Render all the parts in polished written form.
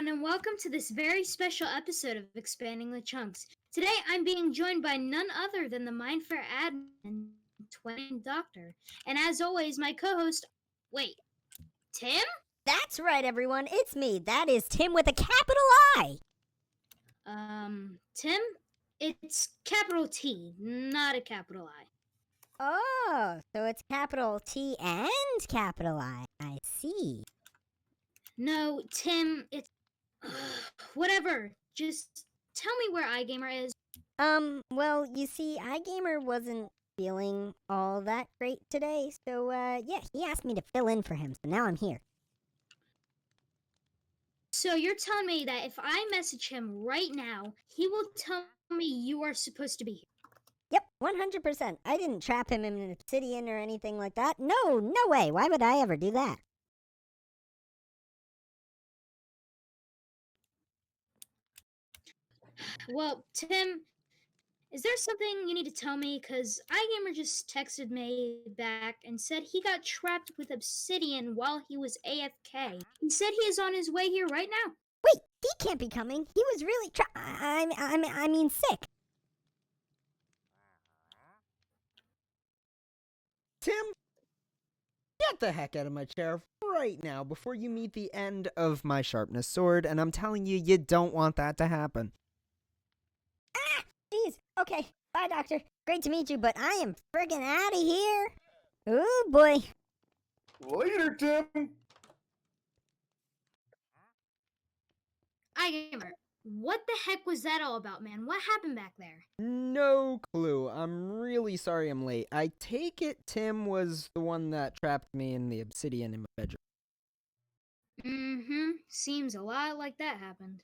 everyone, and welcome to this very special episode of Expanding the Chunks. Today, I'm being joined by none other than the Minefaire admin, 29thDoctor. And as always, my co-host... Wait, Tim? That's right, everyone. It's me. That is Tim with a capital I. Tim? It's capital T, not a capital I. Oh, so it's capital T and capital I. I see. No, Tim, it's... whatever. Just tell me where iGamer is. Well, you see, iGamer wasn't feeling all that great today, so, yeah, he asked me to fill in for him, so now I'm here. So you're telling me that if I message him right now, he will tell me you are supposed to be here? Yep, 100%. I didn't trap him in an obsidian or anything like that. No way. Why would I ever do that? Well, Tim, is there something you need to tell me? Because iGamer just texted me back and said he got trapped with obsidian while he was AFK. He said he is on his way here right now. Wait, he can't be coming. He was really I mean sick. Tim, get the heck out of my chair right now before you meet the end of my sharpness sword, and I'm telling you, you don't want that to happen. Ah, jeez. Okay, bye, Doctor. Great to meet you, but I am friggin' out of here. Oh, boy. Later, Tim. iGamer, what the heck was that all about, man? What happened back there? No clue. I'm really sorry I'm late. I take it Tim was the one that trapped me in the obsidian in my bedroom. Mm-hmm. Seems a lot like that happened.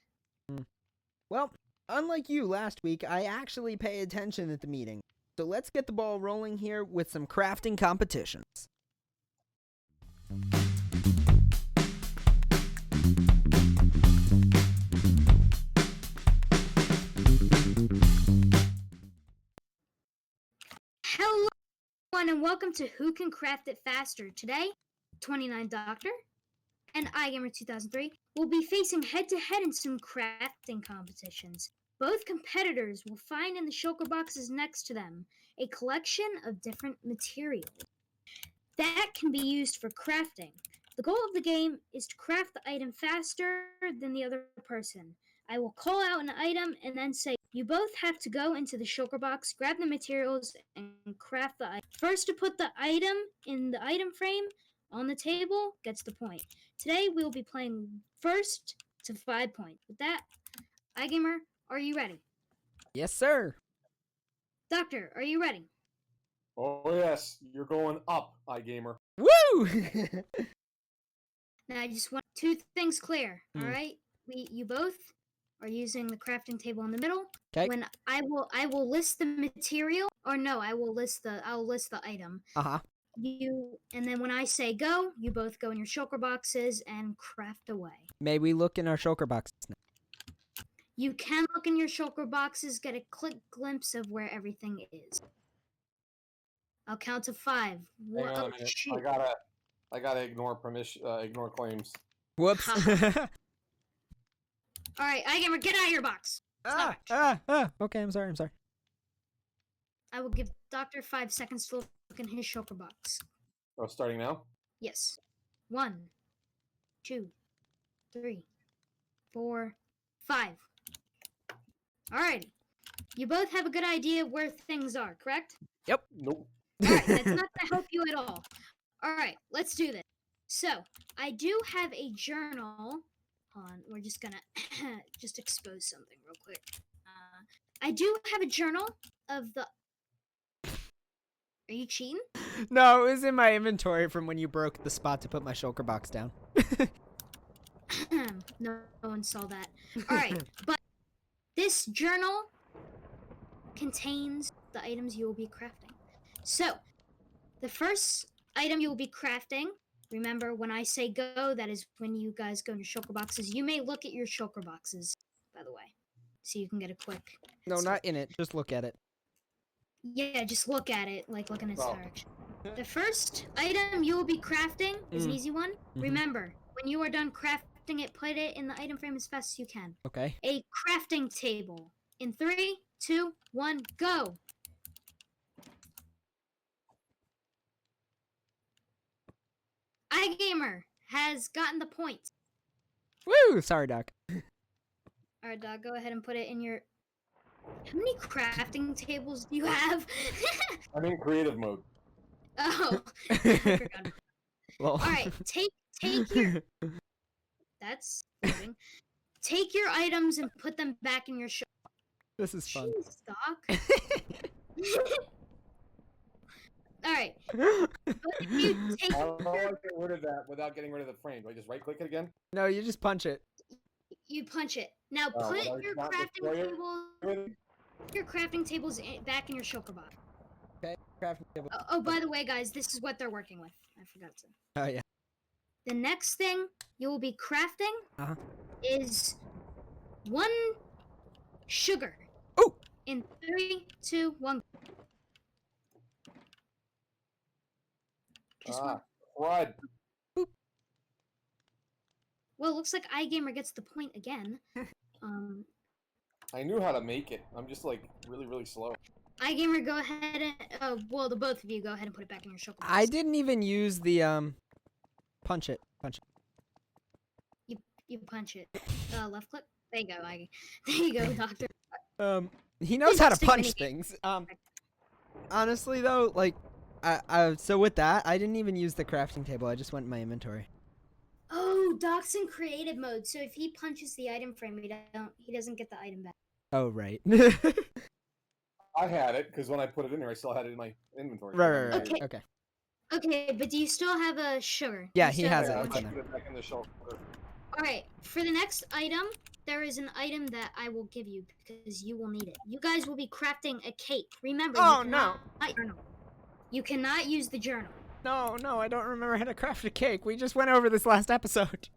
Well, unlike you last week, I actually pay attention at the meeting. So let's get the ball rolling here with some crafting competitions. Hello, everyone, and welcome to Who Can Craft It Faster. Today, 29thDoctor and iGamer 2003 will be facing head-to-head in some crafting competitions. Both competitors will find in the shulker boxes next to them a collection of different materials that can be used for crafting. The goal of the game is to craft the item faster than the other person. I will call out an item and then say, you both have to go into the shulker box, grab the materials, and craft the item. First to put the item in the item frame on the table gets the point. Today we will be playing first to 5 points. With that, iGamer, are you ready? Yes, sir. Doctor, are you ready? Oh yes, you're going up, iGamer. Woo! Now I just want two things clear, all right? You both are using the crafting table in the middle. Okay. When I will list the material, or no, I'll list the item. Uh-huh. And then when I say go, you both go in your shulker boxes and craft away. May we look in our shulker boxes now? You can look in your shulker boxes, get a quick glimpse of where everything is. I'll count to 5. Hang on a minute. Shoot. I gotta ignore ignore claims. Whoops. All right, iGamer, get out of your box. Okay, I'm sorry. I will give Doctor 5 seconds to look in his shulker box. Oh, starting now? Yes. 1, 2, 3, 4, 5. Alrighty. You both have a good idea where things are, correct? Yep. Nope. Alright, that's not to help you at all. Alright, let's do this. So, I do have a journal. Hold on, we're just gonna just expose something real quick. I do have a journal of the... Are you cheating? No, it was in my inventory from when you broke the spot to put my shulker box down. No one saw that. Alright, but this journal contains the items you will be crafting. So, the first item you will be crafting, remember when I say go, that is when you guys go into shulker boxes. You may look at your shulker boxes, by the way, so you can get a quick... No, not in it. Just look at it. Yeah, just look at it, like look in its direction. The first item you will be crafting is an easy one. Remember, when you are done crafting crafting it, put it in the item frame as fast as you can. Okay. A crafting table. In 3, 2, 1, go! iGamer has gotten the point. Woo! Sorry, Doc. Alright, Doc, go ahead and put it in your... How many crafting tables do you have? I'm in creative mode. Oh, I forgot. Well. Alright, take your... That's loading. Take your items and put them back in your shop. This is fun. Jeez, Doc. Alright, but if you take... How do I get rid of that without getting rid of the frame? Do I just right-click it again? No, you just punch it. You punch it. Now Oh, put well, your not crafting destroy it? table... Your crafting tables back in your shulker box. Okay. Crafting table. Oh, by the way, guys, this is what they're working with. I forgot to. Oh yeah. The next thing you will be crafting Uh-huh. is 1 sugar. Oh! In 3, 2, 1. Just one. Crud. Well, it looks like iGamer gets the point again. I knew how to make it. I'm just like really, really slow. iGamer, go ahead and well, the both of you go ahead and put it back in your shulker box. I didn't even use the punch it. Punch it. You punch it. Left click. There you go, There you go, Doctor. He knows how to Interesting punch mini- things. Honestly though, like, so with that, I didn't even use the crafting table. I just went in my inventory. Oh, Doc's in creative mode, so if he punches the item frame, he doesn't get the item back. Oh right. I had it because when I put it in there, I still had it in my inventory. Right. Okay. Okay. Okay, but do you still have a sugar? Yeah, You he still has have it. one It's in sugar? there. Put it back in the shelf. Alright, for the next item, there is an item that I will give you because you will need it. You guys will be crafting a cake. Remember, Oh, you no. cannot, you cannot use the journal. No, I don't remember how to craft a cake. We just went over this last episode.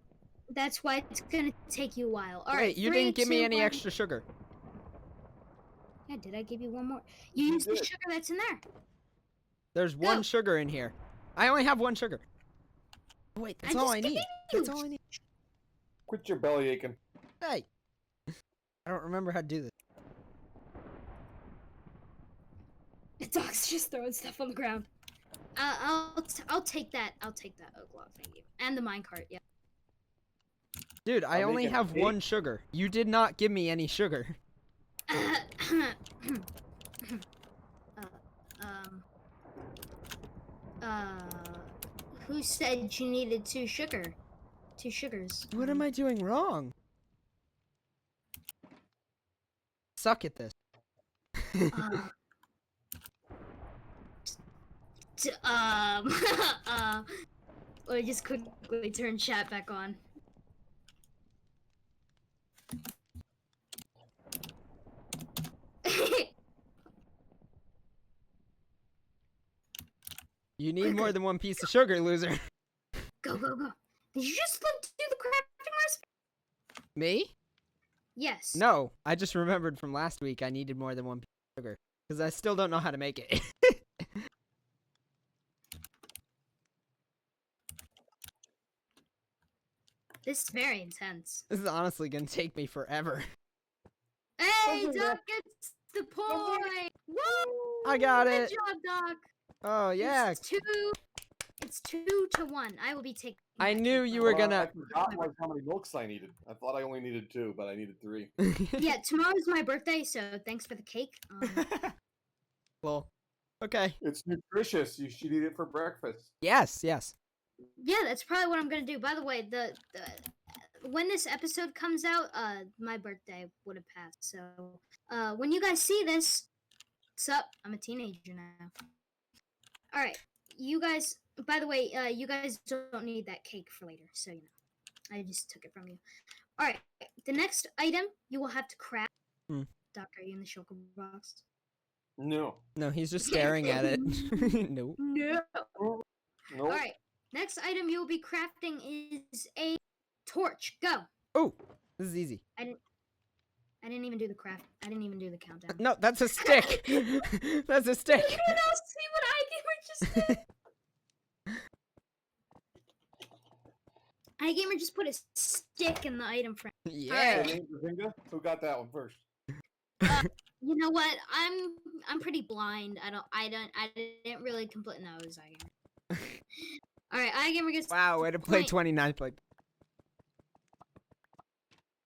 That's why it's gonna take you a while. Alright, Wait, you 3, didn't give me 2, any 1. extra sugar. Yeah, did I give you one more? You You used the did. sugar that's in there. There's one Go. sugar in here. I only have 1 sugar. Wait, that's I'm all just I need. giving That's you- all I need. Quit your belly aching. Hey. I don't remember how to do this. The dog's just throwing stuff on the ground. I'll take that. I'll take that oak log, thank you. And the minecart, yeah. Dude, I I'll only make it have big. 1 sugar. You did not give me any sugar. Who said you needed 2 sugar? 2 sugars. What am I doing wrong? Suck at this. Let me just quickly turn chat back on. You need more than 1 piece of sugar, loser. Go. Did you just look through the crafting recipe? Me? Yes. No, I just remembered from last week I needed more than 1 piece of sugar. Because I still don't know how to make it. This is very intense. This is honestly gonna take me forever. Hey, Something Doc gets the point! Woo! I got Good it. job, Doc. Oh, yeah. It's 2-1. I will be taking. I that knew cake, you by were the way. gonna- I forgot like how many milks I needed. I thought I only needed 2, but I needed 3. Yeah, tomorrow's my birthday, so thanks for the cake. Well, okay. It's nutritious. You should eat it for breakfast. Yes. Yeah, that's probably what I'm gonna do. By the way, the when this episode comes out, my birthday would have passed. So, when you guys see this, what's up? I'm a teenager now. All right, you guys. By the way, you guys don't need that cake for later, so you know. I just took it from you. All right, the next item you will have to craft. Doc, are you in the shulker box? No. No, he's just staring at it. Nope. No. Nope. All right. Next item you will be crafting is a torch. Go. Oh, this is easy. I didn't even do the craft. I didn't even do the countdown. No, that's a stick. That's a stick. Did anyone else see what iGamer just did? iGamer just put a stick in the item frame. Yeah. Who got that one first? You know what? I'm pretty blind. I didn't really complete. No, it was iGamer. All right, iGamer gets. Wow, way to play point. 29th. Like,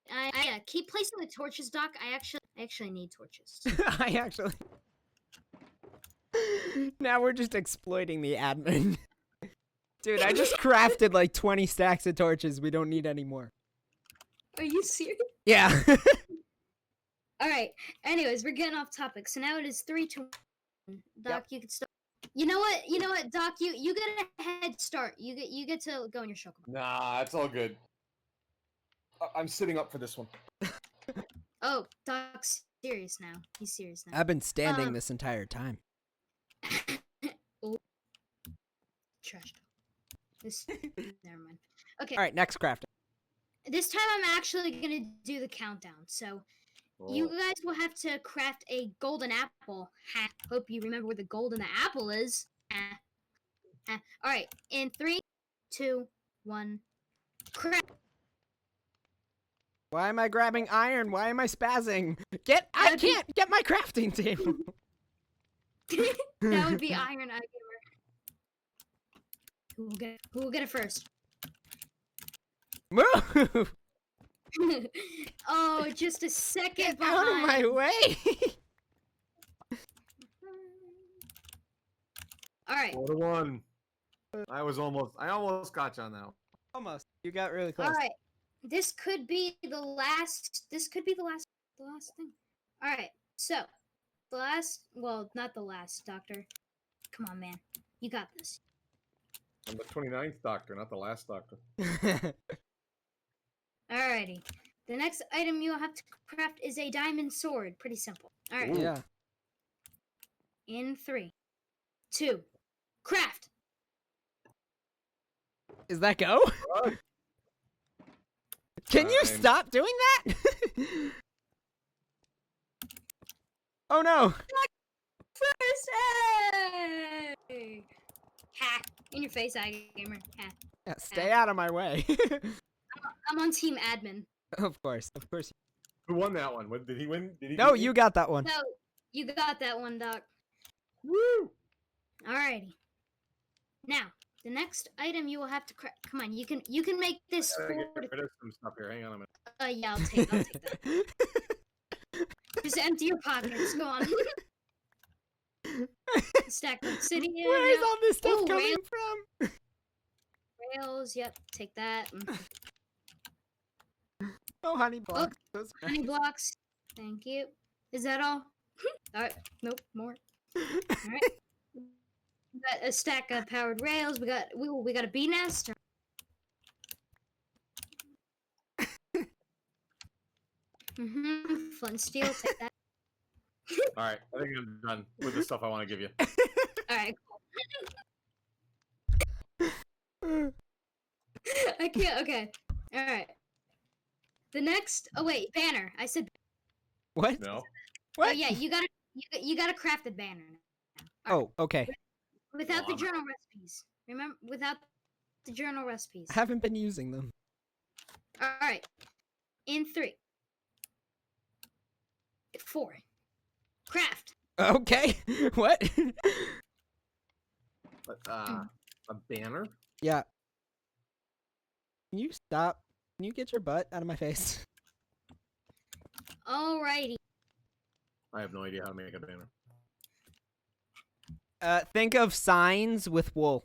Yeah, keep placing the torches, Doc. I actually need torches. I actually. Now we're just exploiting the admin. Dude, I just crafted like 20 stacks of torches. We don't need any more. Are you serious? Yeah. All right. Anyways, we're getting off topic. So now it is 3 to 1. Doc, Yep. you can start. You know what, Doc? You get a head start. You get to go in your shulker. Nah, it's all good. I'm sitting up for this one. Oh, Doc's serious now. He's serious now. I've been standing this entire time. Oh. Trash. This. Never mind. Okay. All right, next crafting. This time I'm actually gonna do the countdown. So you guys will have to craft a golden apple. Ha. Hope you remember where the golden apple is. All right. In 3, 2, 1. Craft. Why am I grabbing iron? Why am I spazzing? I can't get my crafting table. That would be iron. Who will get it first? Move! Oh, just a second Get behind. out of my way! All right. 4 to 1. I almost got you on that one. Almost. You got really close. All right. This could be the last. This could be the last thing. All right. So, the last. Well, not the last, Doctor. Come on, man. You got this. I'm the 29th Doctor, not the last Doctor. Alrighty. The next item you'll have to craft is a diamond sword. Pretty simple. All right. Yeah. In 3, 2, craft. Is that go? Right. Can you Fine. stop doing that? Oh no! First, hey! Ha! In your face, iGamer. Ha! Yeah, stay out of my way. I'm on team admin. Of course. Who won that one? Did he win? Did he No, beat me? you got that one. So you got that one, Doc. Woo! Alrighty. Now, the next item you will have to craft. Come on, you can make this I gotta four. get rid of some stuff here. Hang on a minute. Yeah, I'll take that. Just empty your pockets. Go on. Stack obsidian. Where's Yep. all this stuff Ooh, coming from? Rails. Yep. Take that. Oh, honey blocks. Those are Honey blocks. Thank you. Is that all? Alright. Nope. More. Alright. We got a stack of powered rails. We got a bee nest. Flint and steel. Take that. All right, I think I'm done with the stuff I want to give you. Alright. Cool. I can't. Okay. Alright. The next. Oh wait, banner. I said. What? No. What? Oh yeah, you gotta craft the banner. Oh, okay. Without the Well, journal recipes. Remember, without the journal recipes. I haven't been using them. All right. In 3, 4, craft. Okay. What? A banner? Yeah. Can you stop? Can you get your butt out of my face? Alrighty. I have no idea how to make a banner. Think of signs with wool.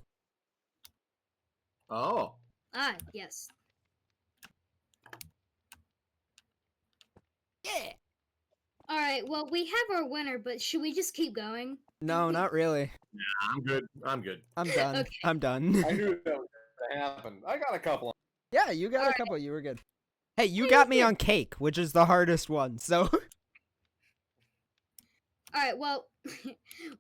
Oh. Ah, yes. Yeah. All right. Well, we have our winner, but should we just keep going? No, not really. Nah, I'm good. I'm good. I'm done. Okay. I'm done. I knew that was gonna happen. I got a couple. Yeah, you got a Alright. couple. You were good. Hey, you got me on cake, which is the hardest one. So. All right. Well,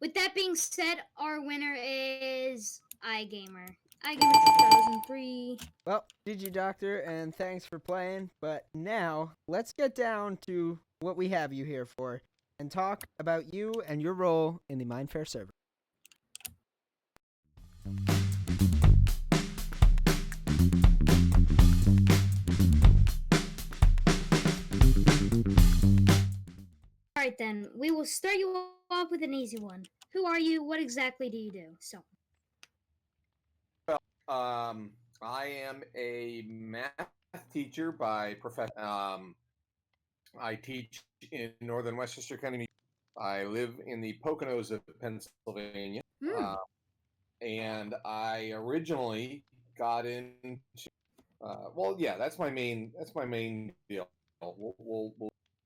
with that being said, our winner is iGamer. iGamer 2003. Well, GG Doctor, and thanks for playing. But now, let's get down to what we have you here for, and talk about you and your role in the Minefaire server. right then, we will start you off with an easy one. Who are you? What exactly do you do? So, I am a math teacher by profession. I teach in northern Westchester County. I live in the Poconos of Pennsylvania, hmm. and I originally got into. Well, yeah, that's my main. That's my main deal. We'll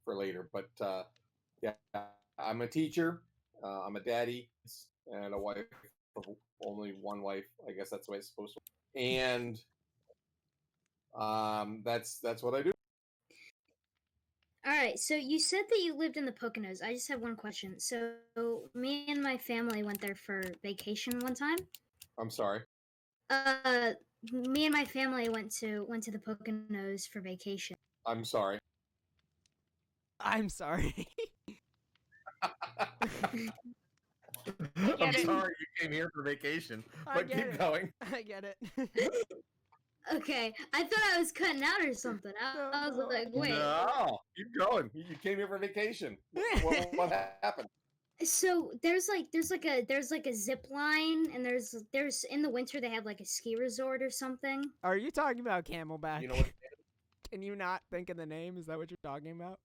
for later, but yeah, I'm a teacher. I'm a daddy and a wife. Only one wife. I guess that's the way it's supposed to. And that's what I do. All right, so you said that you lived in the Poconos. I just have one question. So, me and my family went there for vacation one time. I'm sorry. Uh, Me and my family went to the Poconos for vacation. I'm sorry. I'm sorry. I'm sorry you came here for vacation, but keep going. I get it. Okay, I thought I was cutting out or something. I was like, wait. No, keep going. You came here for vacation. What happened? So there's like a zip line, and there's in the winter they have like a ski resort or something. Are you talking about Camelback? You know what? Can you not think of the name? Is that what you're talking about?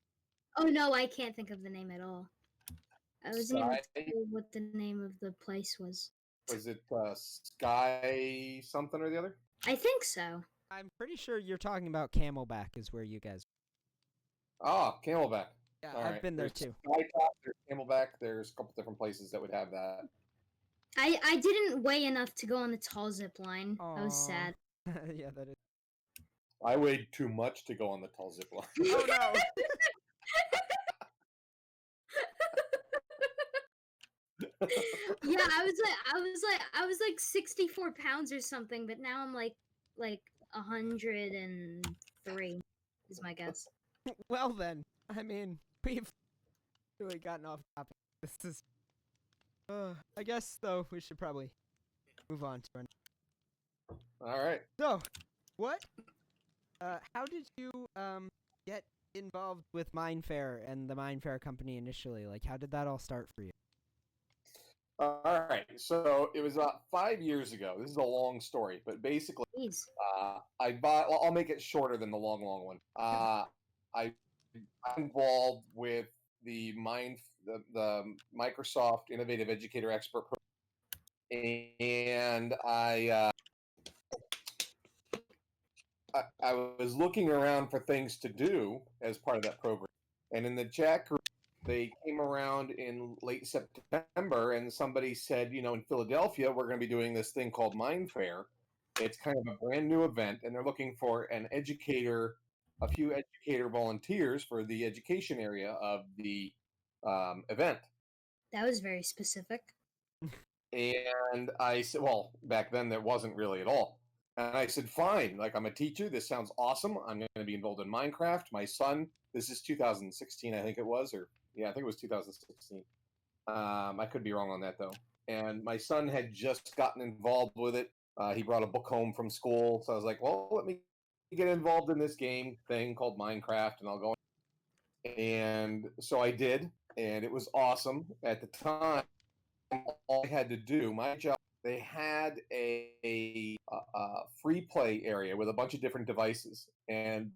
Oh no, I can't think of the name at all. I wasn't even Sky? told what the name of the place was. Was it Sky something or the other? I think so. I'm pretty sure you're talking about Camelback is where you guys. Ah, Camelback. Yeah, All I've right. been there There's too. Skytop, there's Camelback. There's a couple different places that would have that. I didn't weigh enough to go on the tall zip line. I was Aw. sad. Yeah, that is. I weighed too much to go on the tall zip line. Oh no! Yeah, I was like 64 pounds or something, but now I'm like 103 is my guess. Well then, I mean, we've really gotten off topic. This is. I guess though we should probably move on to. All right. So, what? How did you get involved with Minefaire and the Minefaire company initially? Like, how did that all start for you? All right. So it was about 5 years ago. This is a long story, but basically, Jeez. I bought. Well, I'll make it shorter than the long one. I'm involved with the Microsoft Innovative Educator Expert Program, and I was looking around for things to do as part of that program, and in the chat group, they came around in late September, and somebody said, in Philadelphia, we're going to be doing this thing called Minefaire. It's kind of a brand new event, and they're looking for a few educator volunteers for the education area of the event. That was very specific. And I said, well, back then there wasn't really at all. And I said, fine, like I'm a teacher. This sounds awesome. I'm going to be involved in Minecraft. My son, this is 2016, I think it was, I think it was 2016. I could be wrong on that though. And my son had just gotten involved with it. He brought a book home from school. So I was like, well, let me get involved in this game thing called Minecraft and I'll go. And so I did. And it was awesome. At the time, all I had to do, my job, they had a free play area with a bunch of different devices, and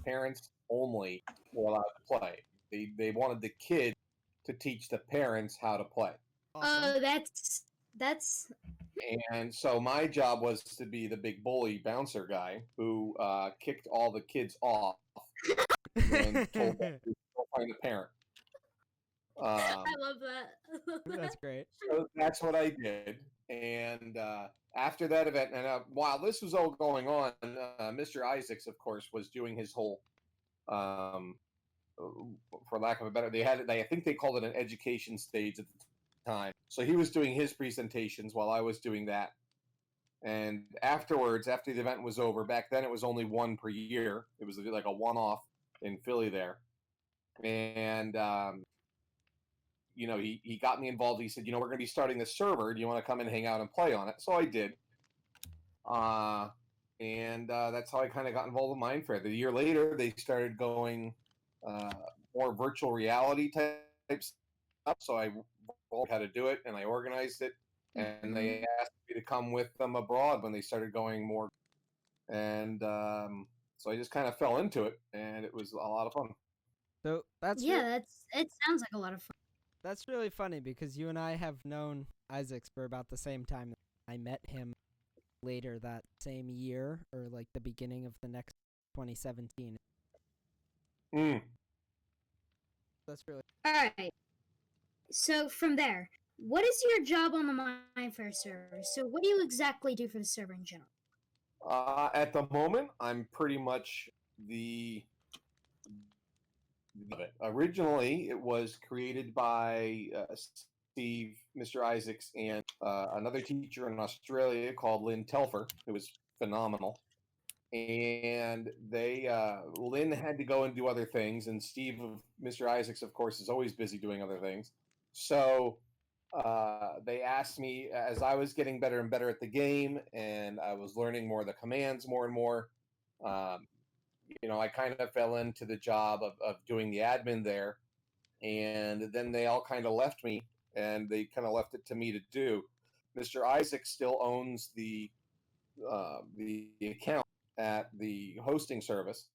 parents only were allowed to play. They wanted the kid to teach the parents how to play. Oh, that's. And so my job was to be the big bully bouncer guy who kicked all the kids off and told them to go find the parent. I love that. That's great. So that's what I did. And after that event, and while this was all going on, Mr. Isaacs, of course, was doing his whole, for lack of a better, I think they called it an education stage at the time. So he was doing his presentations while I was doing that. And afterwards, after the event was over, back then it was only one per year. It was like a one-off in Philly there. And he got me involved. He said, we're going to be starting this server. Do you want to come and hang out and play on it? So I did. And that's how I kind of got involved with Minefaire. The year later, they started going more virtual reality type stuff. So I learned how to do it, and I organized it, and they asked me to come with them abroad when they started going more. And so I just kind of fell into it, and it was a lot of fun. So Yeah, it sounds like a lot of fun. that's really funny because you and I have known Isaacs for about the same time. I met him later that same year, or like the beginning of the next 2017. Mm. That's really All right. So from there, what is your job on the Minefaire server? So what do you exactly do for the server in general? At the moment, I'm pretty much the of it. Originally, it was created by Steve, Mr. Isaacs, and another teacher in Australia called Lynn Telfer. It was phenomenal. And they, Lynn had to go and do other things, and Steve, Mr. Isaacs, of course, is always busy doing other things. So they asked me as I was getting better and better at the game, and I was learning more of the commands more and more. Um, I kind of fell into the job of doing the admin there, and then they all kind of left me, and they kind of left it to me to do. Mr. Isaac still owns the account at the hosting service.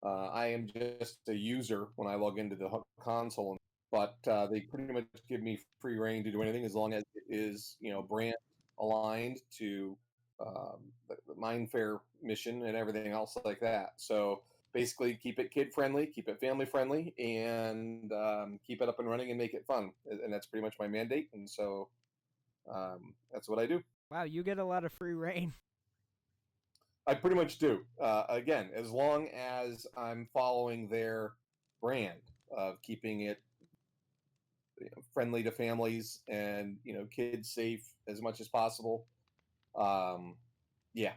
I am just a user when I log into the console, but they pretty much give me free reign to do anything as long as it is, brand aligned to the Minefaire mission and everything else like that. So basically, keep it kid friendly, keep it family friendly, and keep it up and running and make it fun. And that's pretty much my mandate. And so that's what I do. wow. You get a lot of free reign. I pretty much do. Again, as long as I'm following their brand of keeping it friendly to families and kids safe as much as possible. Yeah,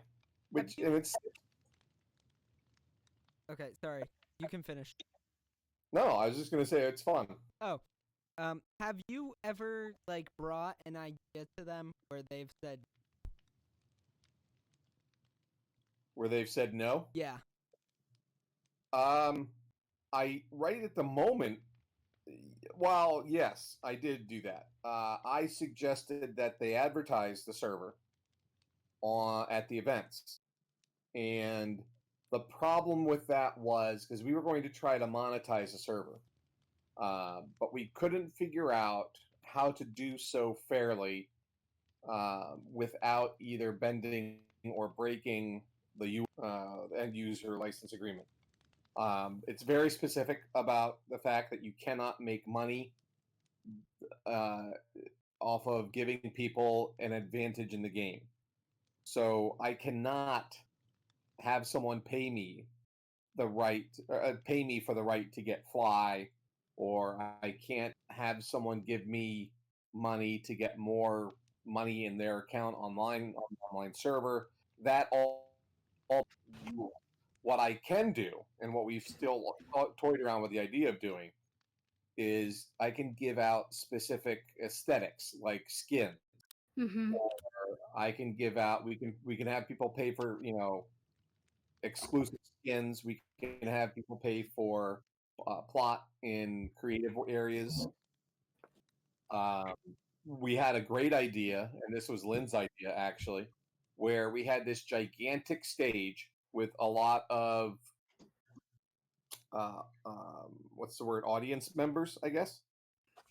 which and it's Okay, sorry. You can finish. no. I was just gonna say it's fun. Oh, have you ever like brought an idea to them where they've said, Where they've said no. yeah, I right at the moment. Well, yes, I did do that. I suggested that they advertise the server at the events, and the problem with that was because we were going to try to monetize the server, but we couldn't figure out how to do so fairly without either bending or breaking the end user license agreement. It's very specific about the fact that you cannot make money uh, off of giving people an advantage in the game. So I cannot have someone pay me pay me for the right to get fly, or I can't have someone give me money to get more money in their account online on the online server. That all what I can do, and what we've still toyed around with the idea of doing, is I can give out specific aesthetics like skin. Mm-hmm. I can give out. We can have people pay for exclusive skins. We can have people pay for plot in creative areas. Um, we had a great idea, and this was Lynn's idea actually, where we had this gigantic stage with a lot of what's the word, audience members, I guess.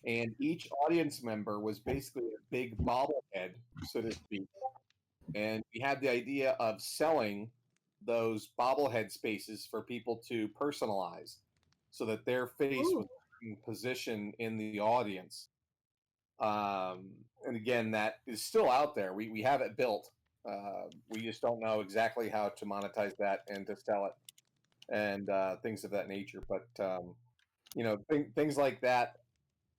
And each audience member was basically a big bobblehead, so to speak. And we had the idea of selling those bobblehead spaces for people to personalize so that their face was in position in the audience. And again, that is still out there. We have it built. We just don't know exactly how to monetize that and to sell it and things of that nature. But things like that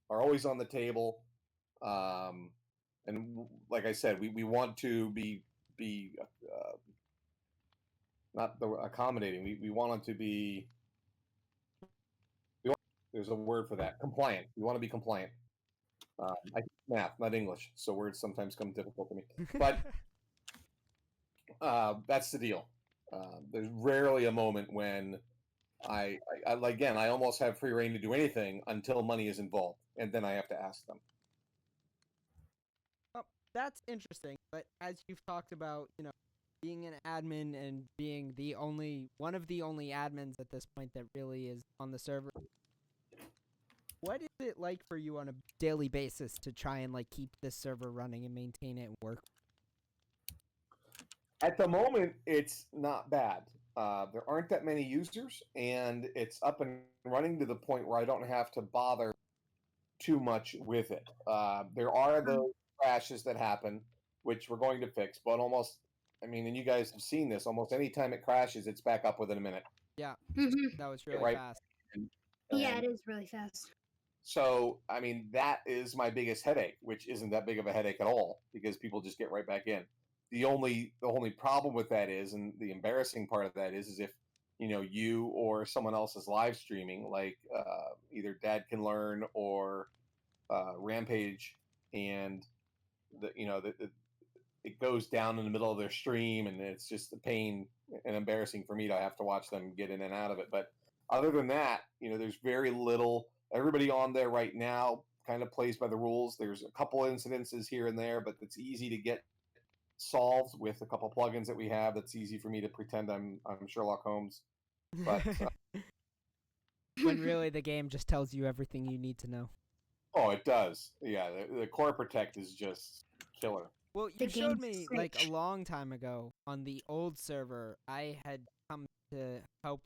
are always on the table. And like I said, we want to be not the accommodating. We want them to be. There's a word for that. Compliant. We want to be compliant. I teach math, not English, so words sometimes come difficult to me. But that's the deal. There's rarely a moment when again, I almost have free reign to do anything until money is involved, and then I have to ask them. Oh, that's interesting. But as you've talked about, being an admin and being one of the only admins at this point that really is on the server, what is it like for you on a daily basis to try and like keep this server running and maintain it and work? At the moment, it's not bad. There aren't that many users, and it's up and running to the point where I don't have to bother too much with it. There are those crashes that happen, which we're going to fix, but and you guys have seen this, almost any time it crashes, it's back up within a minute. Yeah, Mhm. that was Get really right fast. Yeah, it is really fast. So, that is my biggest headache, which isn't that big of a headache at all because people just get right back in. The only problem with that is, and the embarrassing part of that is if you or someone else is live streaming, like either Dad Can Learn or Rampage, and it goes down in the middle of their stream, and it's just a pain and embarrassing for me to have to watch them get in and out of it. But other than that, there's very little. Everybody on there right now kind of plays by the rules. There's a couple incidences here and there, but it's easy to get solved with a couple plugins that we have. That's easy for me to pretend I'm Sherlock Holmes. But When really the game just tells you everything you need to know. oh, it does. Yeah, the core protect is just killer. Well, The you showed game's me sick. like a long time ago on the old server. I had come to help.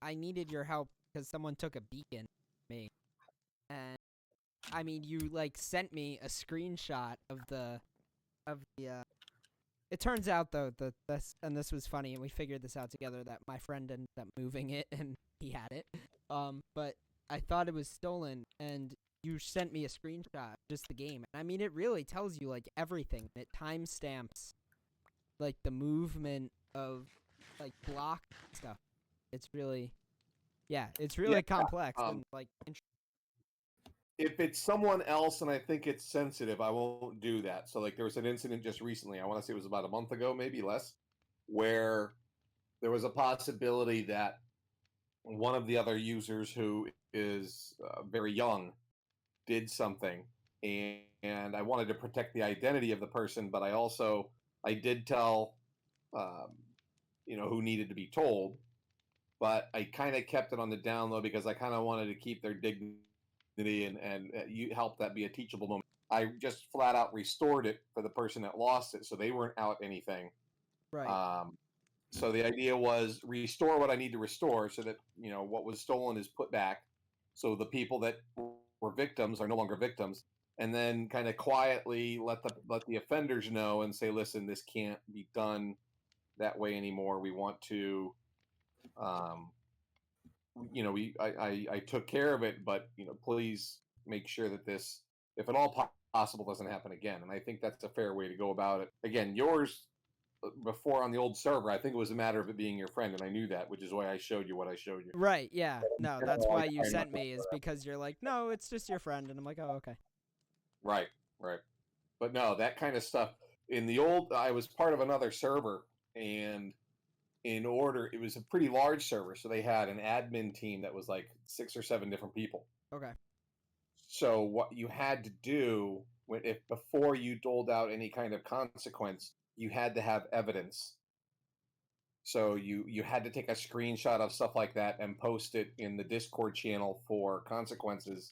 I needed your help because someone took a beacon from me, and you like sent me a screenshot of the. It turns out though that this was funny, and we figured this out together that my friend ended up moving it and he had it. But I thought it was stolen, and you sent me a screenshot of just the game. And it really tells you like everything. It timestamps like the movement of like block stuff. It's really, it's really complex and like interesting. If it's someone else and I think it's sensitive, I won't do that. So, like, there was an incident just recently. I want to say it was about a month ago, maybe less, where there was a possibility that one of the other users who is very young did something, and I wanted to protect the identity of the person, but I did tell um, who needed to be told, but I kind of kept it on the down low because I kind of wanted to keep their dignity and you help that be a teachable moment. I just flat out restored it for the person that lost it, so they weren't out anything. Right. So the idea was restore what I need to restore, so that what was stolen is put back, so the people that were victims are no longer victims, and then kind of quietly let the offenders know and say, listen, this can't be done that way anymore. We want to I took care of it, but please make sure that this, if at all possible, doesn't happen again. And I think that's a fair way to go about it. Again, yours before on the old server, I think it was a matter of it being your friend, and I knew that, which is why I showed you what I showed you. Right. Yeah. No, that's why you sent me, is because you're like, no, it's just your friend, and I'm like, oh, okay. Right. But no, that kind of stuff. In the old, I was part of another server, and it was a pretty large server, so they had an admin team that was like 6 or 7 different people. Okay. So what you had to do if before you doled out any kind of consequence, you had to have evidence. So you had to take a screenshot of stuff like that and post it in the Discord channel for consequences,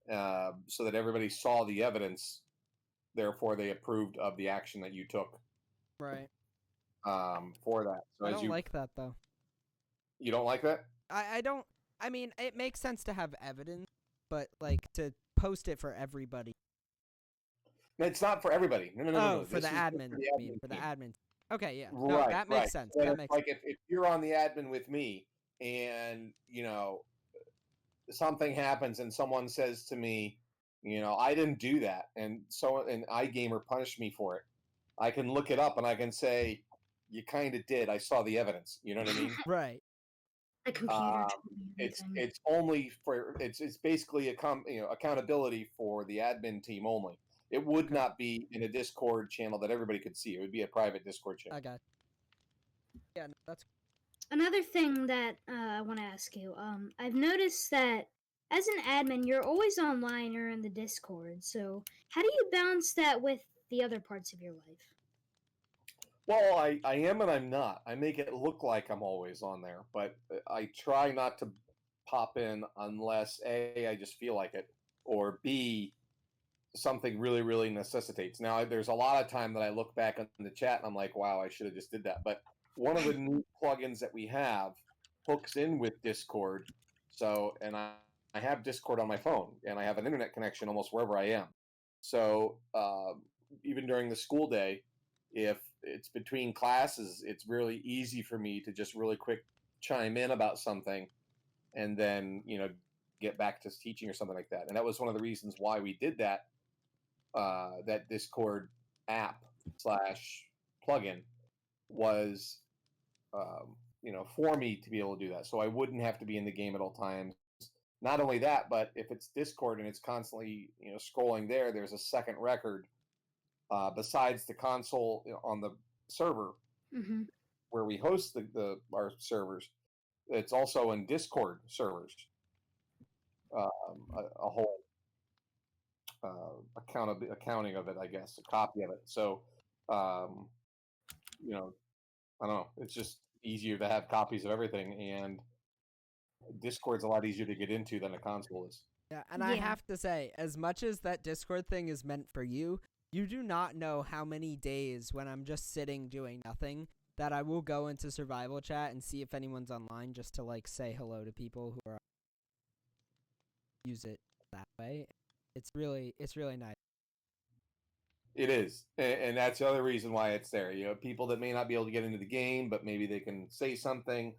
so that everybody saw the evidence. Therefore, they approved of the action that you took. Right. For that. So I don't like that though. You don't like that? I don't. It makes sense to have evidence, but like to post it for everybody. It's not for everybody. No. For the admin. For the team. admin. Okay, yeah. Right, No, that makes sense. So That makes like if you're on the admin with me, and something happens, and someone says to me, I didn't do that, and iGamer punished me for it, I can look it up and I can say, you kind of did. I saw the evidence. You know what I mean? Right. The computer told me everything. It's only for it's basically accountability for the admin team only. It would not be in a Discord channel that everybody could see. It would be a private Discord channel. I got. Yeah, no, that's. another thing that I want to ask you. I've noticed that as an admin, you're always online or in the Discord. So how do you balance that with the other parts of your life? Well, I am and I'm not. I make it look like I'm always on there, but I try not to pop in unless A, I just feel like it, or B, something really, really necessitates. Now, there's a lot of time that I look back on the chat and I'm like, wow, I should have just did that. But one of the new plugins that we have hooks in with Discord. So, and I have Discord on my phone and I have an internet connection almost wherever I am. So, even during the school day, if it's between classes, it's really easy for me to just really quick chime in about something and then, get back to teaching or something like that. And that was one of the reasons why we did that that Discord app slash plugin was, for me to be able to do that. So I wouldn't have to be in the game at all times. Not only that, but if it's Discord and it's constantly, scrolling there, there's a second record besides the console on the server Mm-hmm. where we host our servers. It's also in Discord servers, a whole accounting of it, I guess, a copy of it. So, um, I don't know. It's just easier to have copies of everything, and Discord's a lot easier to get into than a console is. Yeah, and I have to say, as much as that Discord thing is meant for you, you do not know how many days when I'm just sitting doing nothing that I will go into survival chat and see if anyone's online just to like say hello to people who are use it that way. It's really nice. It is, and that's the other reason why it's there. People that may not be able to get into the game, but maybe they can say something.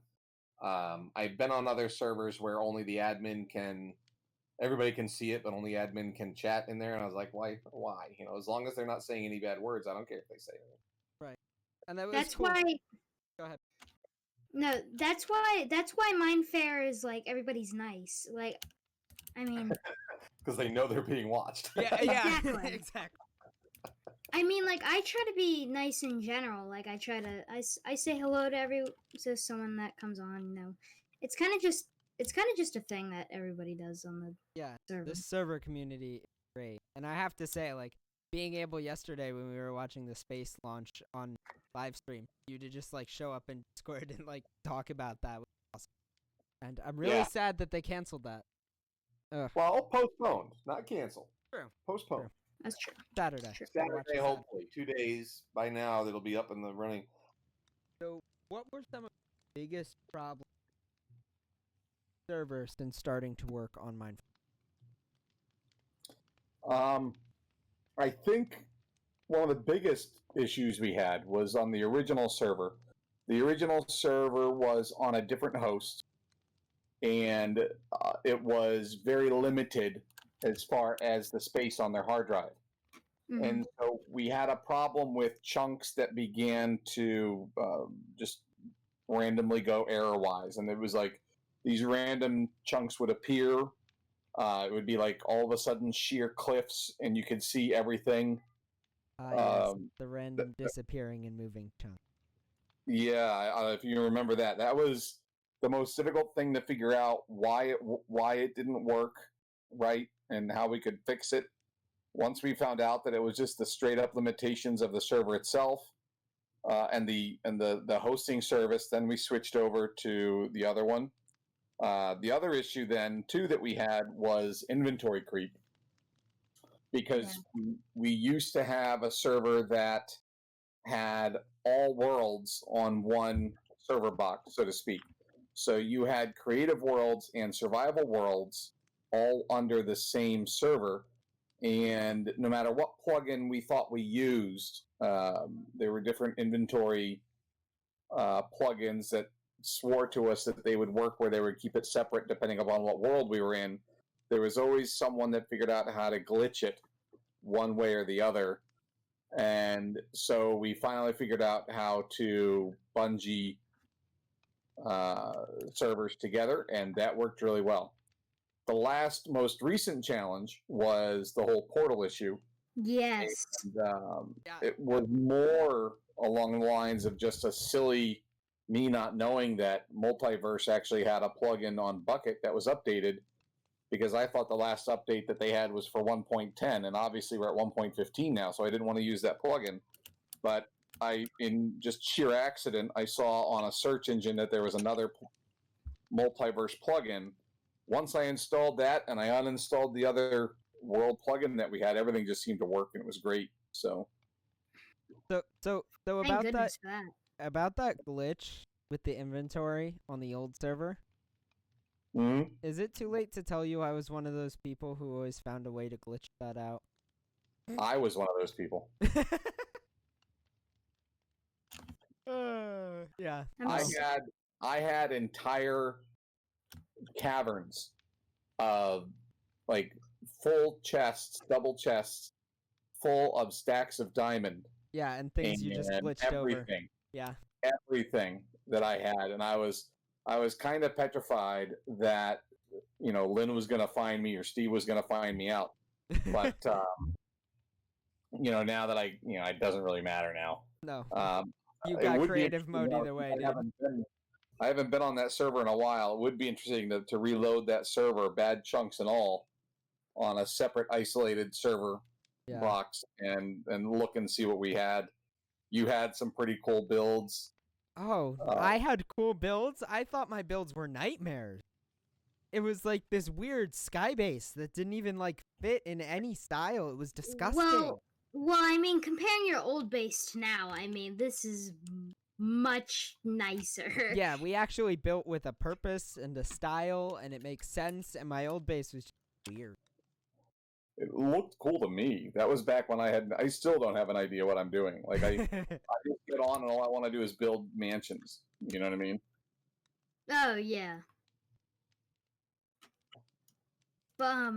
I've been on other servers where only the admin everybody can see it, but only admin can chat in there. And I was like, why? As long as they're not saying any bad words, I don't care if they say anything. Right. And that was That's cool. why. Go ahead. No, that's why Minefaire is like everybody's nice. Like, I mean, because they know they're being watched. Yeah, Exactly. exactly. I mean, like, I try to be nice in general. Like, I say hello to someone that comes on. It's kind of just a thing that everybody does on the server. This server community is great, and I have to say, like, being able yesterday when we were watching the space launch on live stream, you to just like show up in Discord and like talk about that was awesome. And I'm really sad that they canceled that. Well, postponed, not canceled. True. Postponed. True. That's true. Saturday. Saturday, hopefully. 2 days. By now, it'll be up in the running. So, what were some of the biggest problems servers since starting to work on Minefaire? I think one of the biggest issues we had was on the original server. The original server was on a different host, and it was very limited as far as the space on their hard drive. Mm-hmm. And so we had a problem with chunks that began to just randomly go error-wise. And it was like these random chunks would appear. It would be like all of a sudden sheer cliffs, and you could see everything. Yes, the random disappearing and moving chunk. Yeah, if you remember that. That was the most difficult thing to figure out why it didn't work right and how we could fix it. Once we found out that it was just the straight up limitations of the server itself and the hosting service, then we switched over to the other one. The other issue then too that we had was inventory creep, because we used to have a server that had all worlds on one server box, so to speak. So you had creative worlds and survival worlds all under the same server. And no matter what plugin we thought we used, there were different inventory plugins that swore to us that they would work where they would keep it separate depending upon what world we were in. There was always someone that figured out how to glitch it one way or the other. And so we finally figured out how to bungee servers together, and that worked really well. The most recent challenge was the whole portal issue. Yes. And, it was more along the lines of just a silly me not knowing that Multiverse actually had a plugin on Bucket that was updated, because I thought the last update that they had was for 1.10, and obviously we're at 1.15 now, so I didn't want to use that plugin. But in just sheer accident, I saw on a search engine that there was another Multiverse plugin. Once I installed that and I uninstalled the other world plugin that we had, everything just seemed to work, and it was great. So So Thank about goodness for that. that glitch with the inventory on the old server, is it too late to tell you I was one of those people who always found a way to glitch that out? I was one of those people. Yeah. I had entire caverns of like full chests, double chests, full of stacks of diamond. Yeah, and things you just and glitched over. everything, Yeah. everything that I had, and I was kind of petrified that Lynn was going to find me or Steve was going to find me out. But now that it doesn't really matter now. No. Um, You it got would be creative mode interesting, either way, dude. I haven't been on that server in a while. It would be interesting to reload that server, bad chunks and all, on a separate isolated server Yeah. box and look and see what we had. You had some pretty cool builds. Oh, I had cool builds? I thought my builds were nightmares. It was like this weird sky base that didn't even like fit in any style. It was disgusting. Well, I mean, comparing your old base to now, I mean, this is much nicer. Yeah, we actually built with a purpose and a style, and it makes sense, and my old base was just weird. It looked cool to me. That was back when I still don't have an idea what I'm doing. Like I just get on and all I want to do is build mansions. You know what I mean? Oh, yeah. But,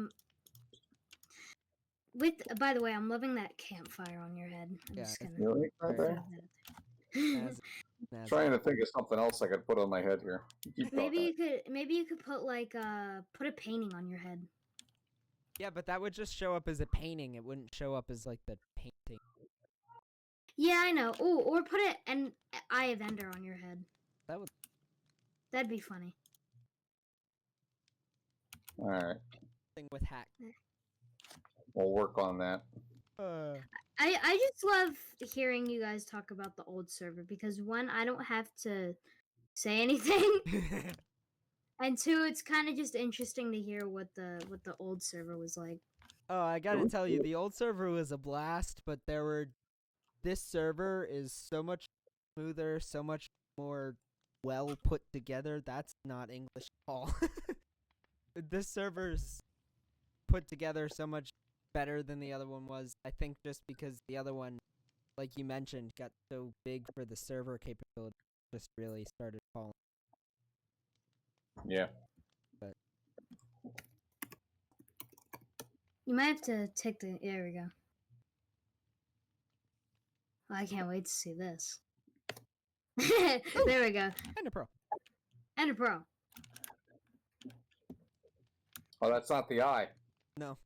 by the way, I'm loving that campfire on your head. I'm just gonna Really? Okay. Trying to think of something else I could put on my head here. Maybe you could put like put a painting on your head. Yeah, but that would just show up as a painting. It wouldn't show up as like the painting. Yeah, I know. Oh, or put an Eye of Ender on your head. That'd be funny. All right. Thing with hack. We'll work on that. I just love hearing you guys talk about the old server because one, I don't have to say anything, and two, it's kind of just interesting to hear what the old server was like. Oh, I gotta tell you, the old server was a blast, but this server is so much smoother, so much more well put together. That's not English at all. This server's put together so much better than the other one was. I think just because the other one, like you mentioned, got so big for the server capability, just really started falling. Yeah. But you might have to take the. There we go. Oh, I can't wait to see this. There we go. Ender Pro. Ender Pro. Oh, that's not the eye. No.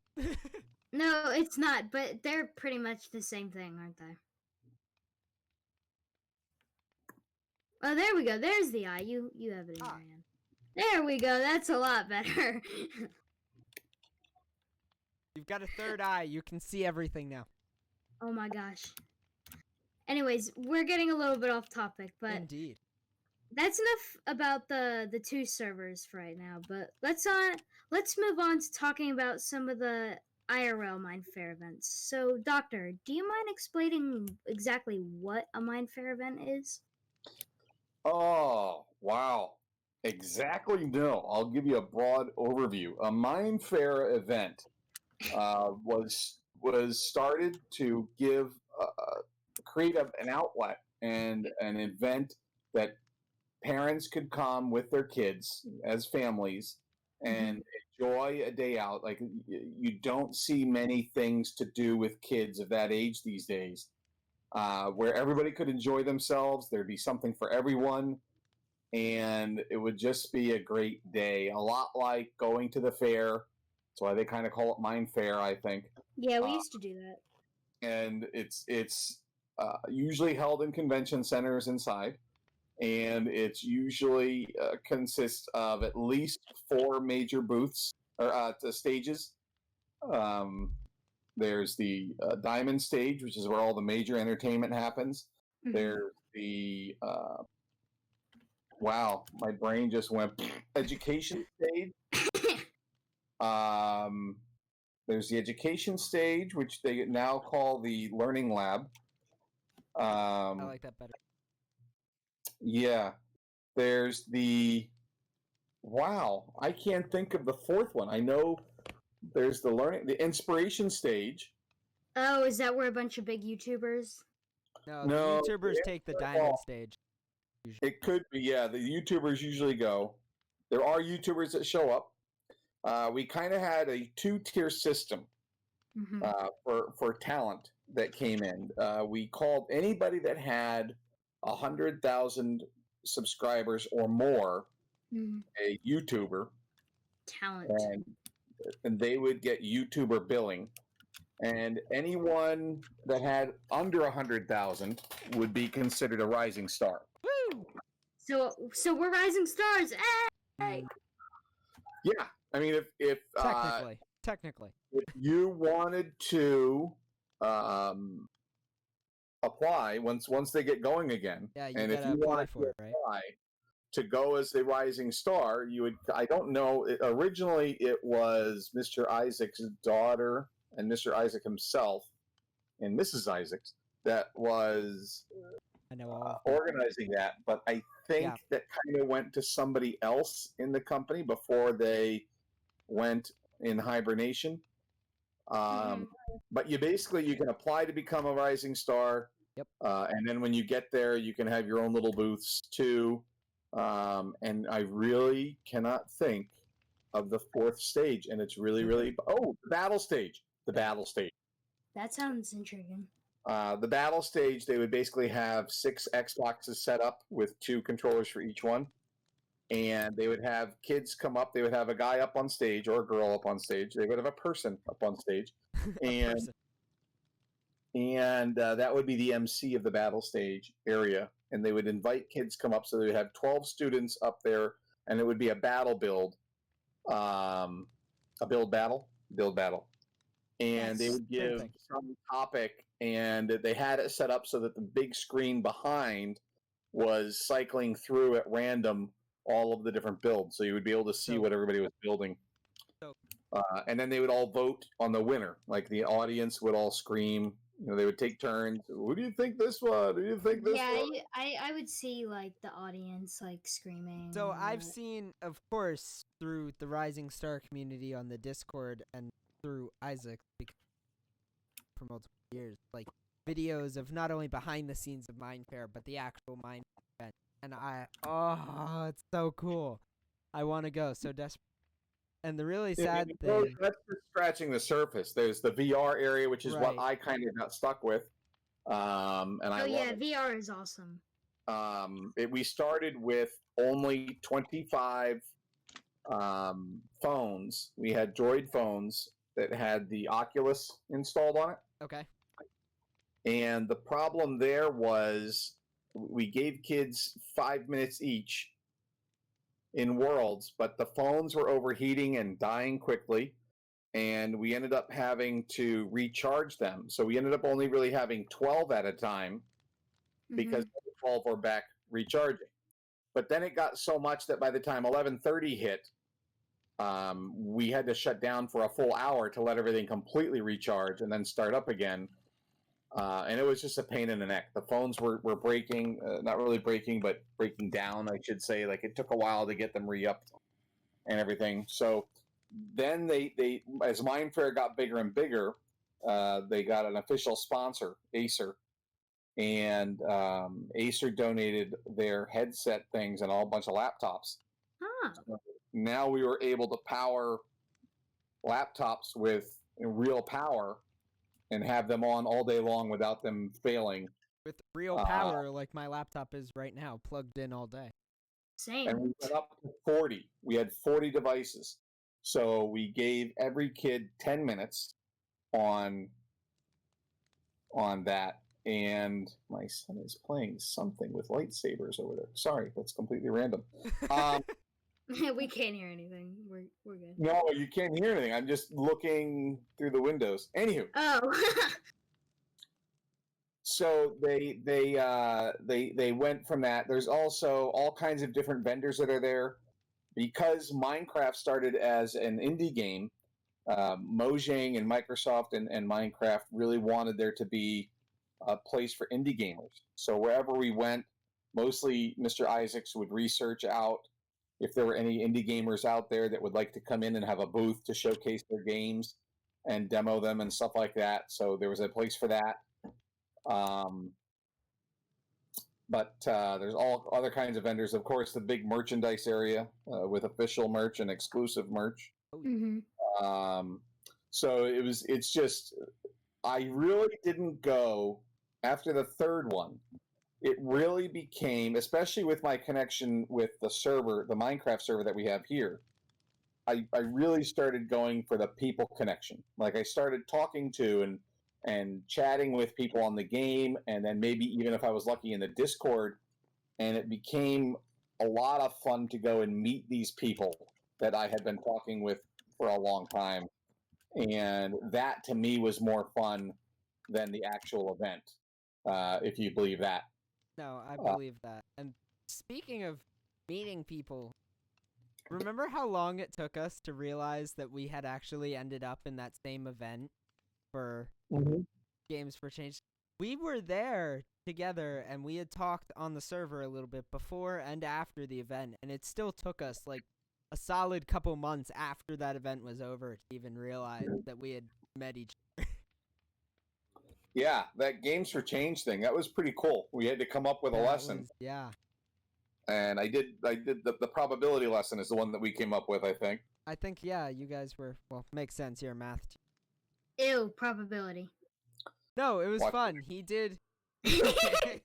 No, it's not, but they're pretty much the same thing, aren't they? Oh, there we go. There's the eye. You have it in your hand. There we go. That's a lot better. You've got a third eye. You can see everything now. Oh my gosh. Anyways, we're getting a little bit off topic, but Indeed. That's enough about the two servers for right now. But let's move on to talking about some of the IRL Minefaire events. So, Doctor, do you mind explaining exactly what a Minefaire event is? Oh, wow. Exactly, no. I'll give you a broad overview. A Minefaire event was started to create an outlet and an event that parents could come with their kids as families and enjoy a day out. Like, you don't see many things to do with kids of that age these days, where everybody could enjoy themselves. There'd be something for everyone, and it would just be a great day. A lot like going to the fair. That's why they kind of call it Minefaire, I think. Yeah, we used to do that. And it's usually held in convention centers inside. and it's usually consists of at least 4 major booths or stages. Um, there's the diamond stage, which is where all the major entertainment happens. Mhm. There's the wow, my brain just went education stage. Um, there's the education stage, which they now call the learning lab. I like that better. Yeah. There's the wow, I can't think of the fourth one. I know there's the inspiration stage. Oh, is that where a bunch of big YouTubers? No, No, the YouTubers take the diamond stage. Usually. It could be, yeah. The YouTubers usually go. There are YouTubers that show up. We kind of had a 2-tier system Mm-hmm. for talent that came in. We called anybody that had 100,000 subscribers or more Mm-hmm. a YouTuber, Talent. and they would get YouTuber billing. And anyone that had under 100,000 would be considered a rising star. Woo! So we're rising stars. Hey! Yeah, I mean, if Technically. if you wanted to apply once they get going again, Yeah, you and if gotta you apply wanted for to it, right? apply to go as a rising star, you would. I don't know. Originally, it was Mr. Isaac's daughter and Mr. Isaac himself and Mrs. Isaacs that was I know all of that. organizing that, but I think that kind of went to somebody else in the company before they went in hibernation. But you can apply to become a rising star. Yep. And then when you get there, you can have your own little booths too. And I really cannot think of the fourth stage, and it's really, really the battle stage. The battle stage. That sounds intriguing. The battle stage, they would basically have 6 Xboxes set up with 2 controllers for each one. And they would have kids come up. They would have a guy up on stage or a girl up on stage. They would have a person up on stage. And that would be the MC of the battle stage area. And they would invite kids come up. So they would have 12 students up there, and it would be a battle build. A build battle. And they would give some topic, and they had it set up so that the big screen behind was cycling through at random all of the different builds, so you would be able to see what everybody was building. And then they would all vote on the winner. Like the audience would all scream. They would take turns. Who do you think this one? Who do you think this one? Yeah, I would see like the audience like screaming. So I've seen, of course, through the Rising Star community on the Discord and through Isaac for multiple years, like videos of not only behind the scenes of Minefaire, but the actual Minefaire event. And it's so cool. I want to go so desperate. And the really sad thing, that's just scratching the surface. There's the VR area, which is what Right. I kind of got stuck with. And I love it. VR is awesome. We started with only 25 phones. We had Droid phones that had the Oculus installed on it. okay, And the problem there was we gave kids 5 minutes each in Worlds, but the phones were overheating and dying quickly, and we ended up having to recharge them. So we ended up only really having 12 at a time because the 12 were back recharging. But then it got so much that by the time 11:30 hit, we had to shut down for a full hour to let everything completely recharge and then start up again. And it was just a pain in the neck. The phones were breaking, not really breaking, but breaking down, I should say. Like it took a while to get them re-upped and everything. So then they as Minefaire got bigger and bigger, they got an official sponsor, Acer. And Acer donated their headset things and all a bunch of laptops. So now we were able to power laptops with real power and have them on all day long without them failing. with real power like my laptop is right now, plugged in all day. Same. And we went up to 40. We had 40 devices. So we gave every kid 10 minutes on that. and my son is playing something with lightsabers over there. Sorry, that's completely random. Um, We can't hear anything. We're good. no, you can't hear anything. I'm just looking through the windows. Anywho, Oh. so they went from that. There's also all kinds of different vendors that are there because Minecraft started as an indie game. Mojang and Microsoft and Minecraft really wanted there to be a place for indie gamers. So wherever we went, mostly Mr. Isaacs would research out if there were any indie gamers out there that would like to come in and have a booth to showcase their games and demo them and stuff like that. So there was a place for that. But there's all other kinds of vendors. Of course, the big merchandise area with official merch and exclusive merch. Mm-hmm. So it's just, I really didn't go after the third one. It really became, especially with my connection with the server, the Minecraft server that we have here, I really started going for the people connection. Like I started talking to and chatting with people on the game, and then maybe even if I was lucky in the Discord, and it became a lot of fun to go and meet these people that I had been talking with for a long time. And that to me was more fun than the actual event, if you believe that. No, I believe that. And speaking of meeting people, remember how long it took us to realize that we had actually ended up in that same event for Games for Change? We were there together, and we had talked on the server a little bit before and after the event, and it still took us like a solid couple months after that event was over to even realize that we had met each other. Yeah, that Games for Change thing, that was pretty cool. We had to come up with a lesson. Yeah. And I did the probability lesson is the one that we came up with, I think. I think, yeah, you guys were, well, makes sense, you're a math teacher. Ew, probability. No, it was fun. He did. Hey,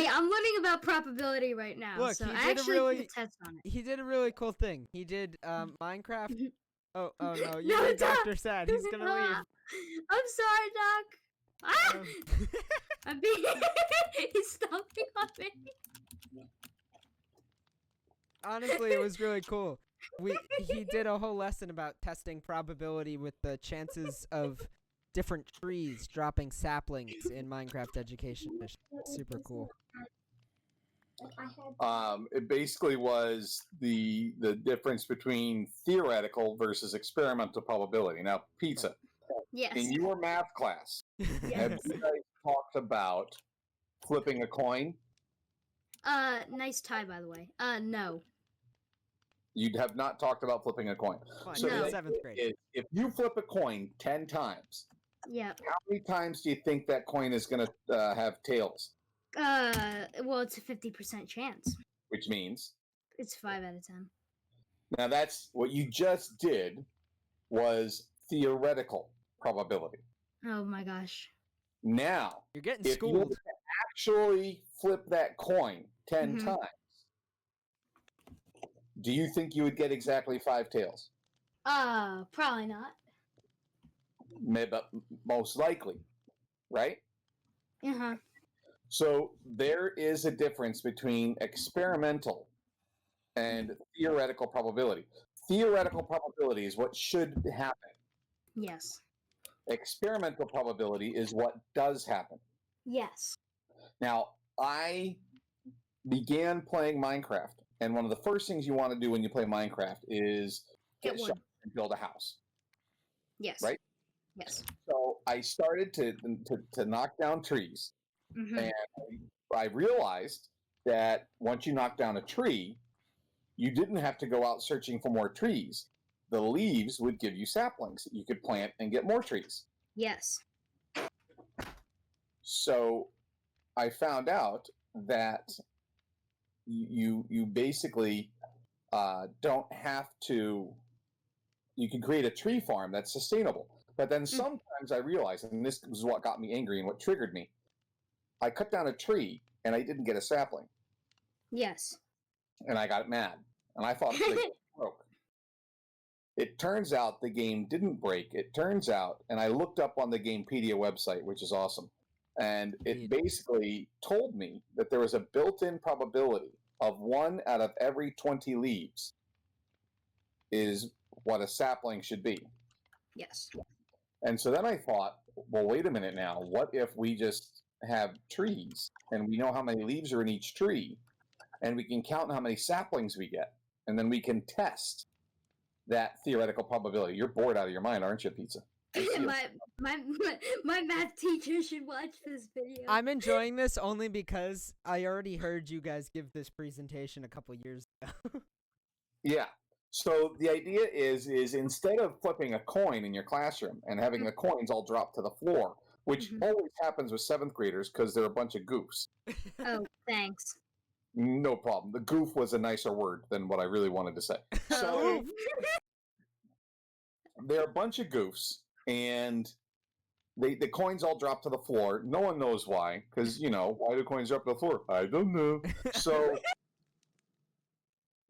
I'm learning about probability right now. Look, so he I did a actually really- did a test on it. He did a really cool thing. He did Minecraft. Oh no, you No, made Doc. Doctor sad. He's gonna leave. I'm sorry, Doc. Ah! Um, I'm being. He's stomping on me. Honestly, it was really cool. He did a whole lesson about testing probability with the chances of different trees dropping saplings in Minecraft education. It's super cool. It basically was the difference between theoretical versus experimental probability. Now, Pizza, Yes. in your math class, have Yes. you guys talked about flipping a coin? Nice tie, by the way. No. You have not talked about flipping a coin. Fine, So you're No. in 7th grade. if you flip a coin 10 times, Yeah. how many times do you think that coin is going to have tails? Well, it's a 50% chance. Which means, It's 5 out of 10. now that's what you just did was theoretical probability. Oh my gosh. Now, You're getting if you were schooled. to actually flip that coin 10 Mhm. times, do you think you would get exactly 5 tails? Probably not. Maybe, most likely, right? Uh-huh. So there is a difference between experimental and theoretical probability. Theoretical probability is what should happen. Yes. Experimental probability is what does happen. Yes. Now, I began playing Minecraft, and one of the first things you want to do when you play Minecraft is Get get wood. shovels and build a house. Yes. Right? Yes. So I started to knock down trees, Mm-hmm. and I realized that once you knock down a tree, you didn't have to go out searching for more trees. The leaves would give you saplings that you could plant and get more trees. Yes. So I found out that you basically don't have to. You can create a tree farm that's sustainable. But then sometimes I realized, and this was what got me angry and what triggered me, I cut down a tree and I didn't get a sapling. Yes. And I got mad. And I thought the game broke. It turns out the game didn't break. It turns out, and I looked up on the Gamepedia website, which is awesome. And it Indeed. basically told me that there was a built-in probability of 1 out of every 20 leaves is what a sapling should be. Yes. And so then I thought, well, wait a minute now. What if we just have trees and we know how many leaves are in each tree and we can count how many saplings we get and then we can test that theoretical probability. You're bored out of your mind, aren't you, Pizza? my math teacher should watch this video. I'm enjoying this only because I already heard you guys give this presentation a couple years ago. Yeah. So the idea is instead of flipping a coin in your classroom and having the coins all drop to the floor, which always happens with 7th graders because they're a bunch of goofs. Oh, thanks. No problem. The goof was a nicer word than what I really wanted to say. So they're a bunch of goofs, and the coins all drop to the floor. No one knows why, because, why do coins drop to the floor? I don't know. So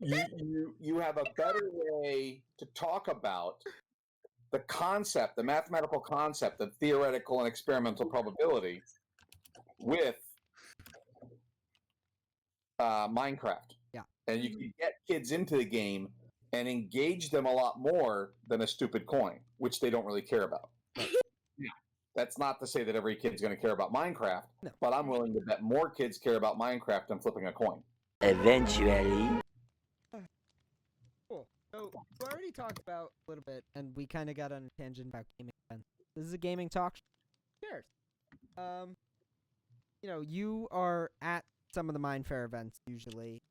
you have a better way to talk about the concept, the mathematical concept of theoretical and experimental probability with Minecraft. Yeah. And you can get kids into the game and engage them a lot more than a stupid coin, which they don't really care about. Yeah. That's not to say that every kid's going to care about Minecraft, but I'm willing to bet more kids care about Minecraft than flipping a coin. Eventually. Cool. So we already talked about a little bit, and we kind of got on a tangent about gaming events. This is a gaming talk. Cheers. You are at some of the Minefaire events usually.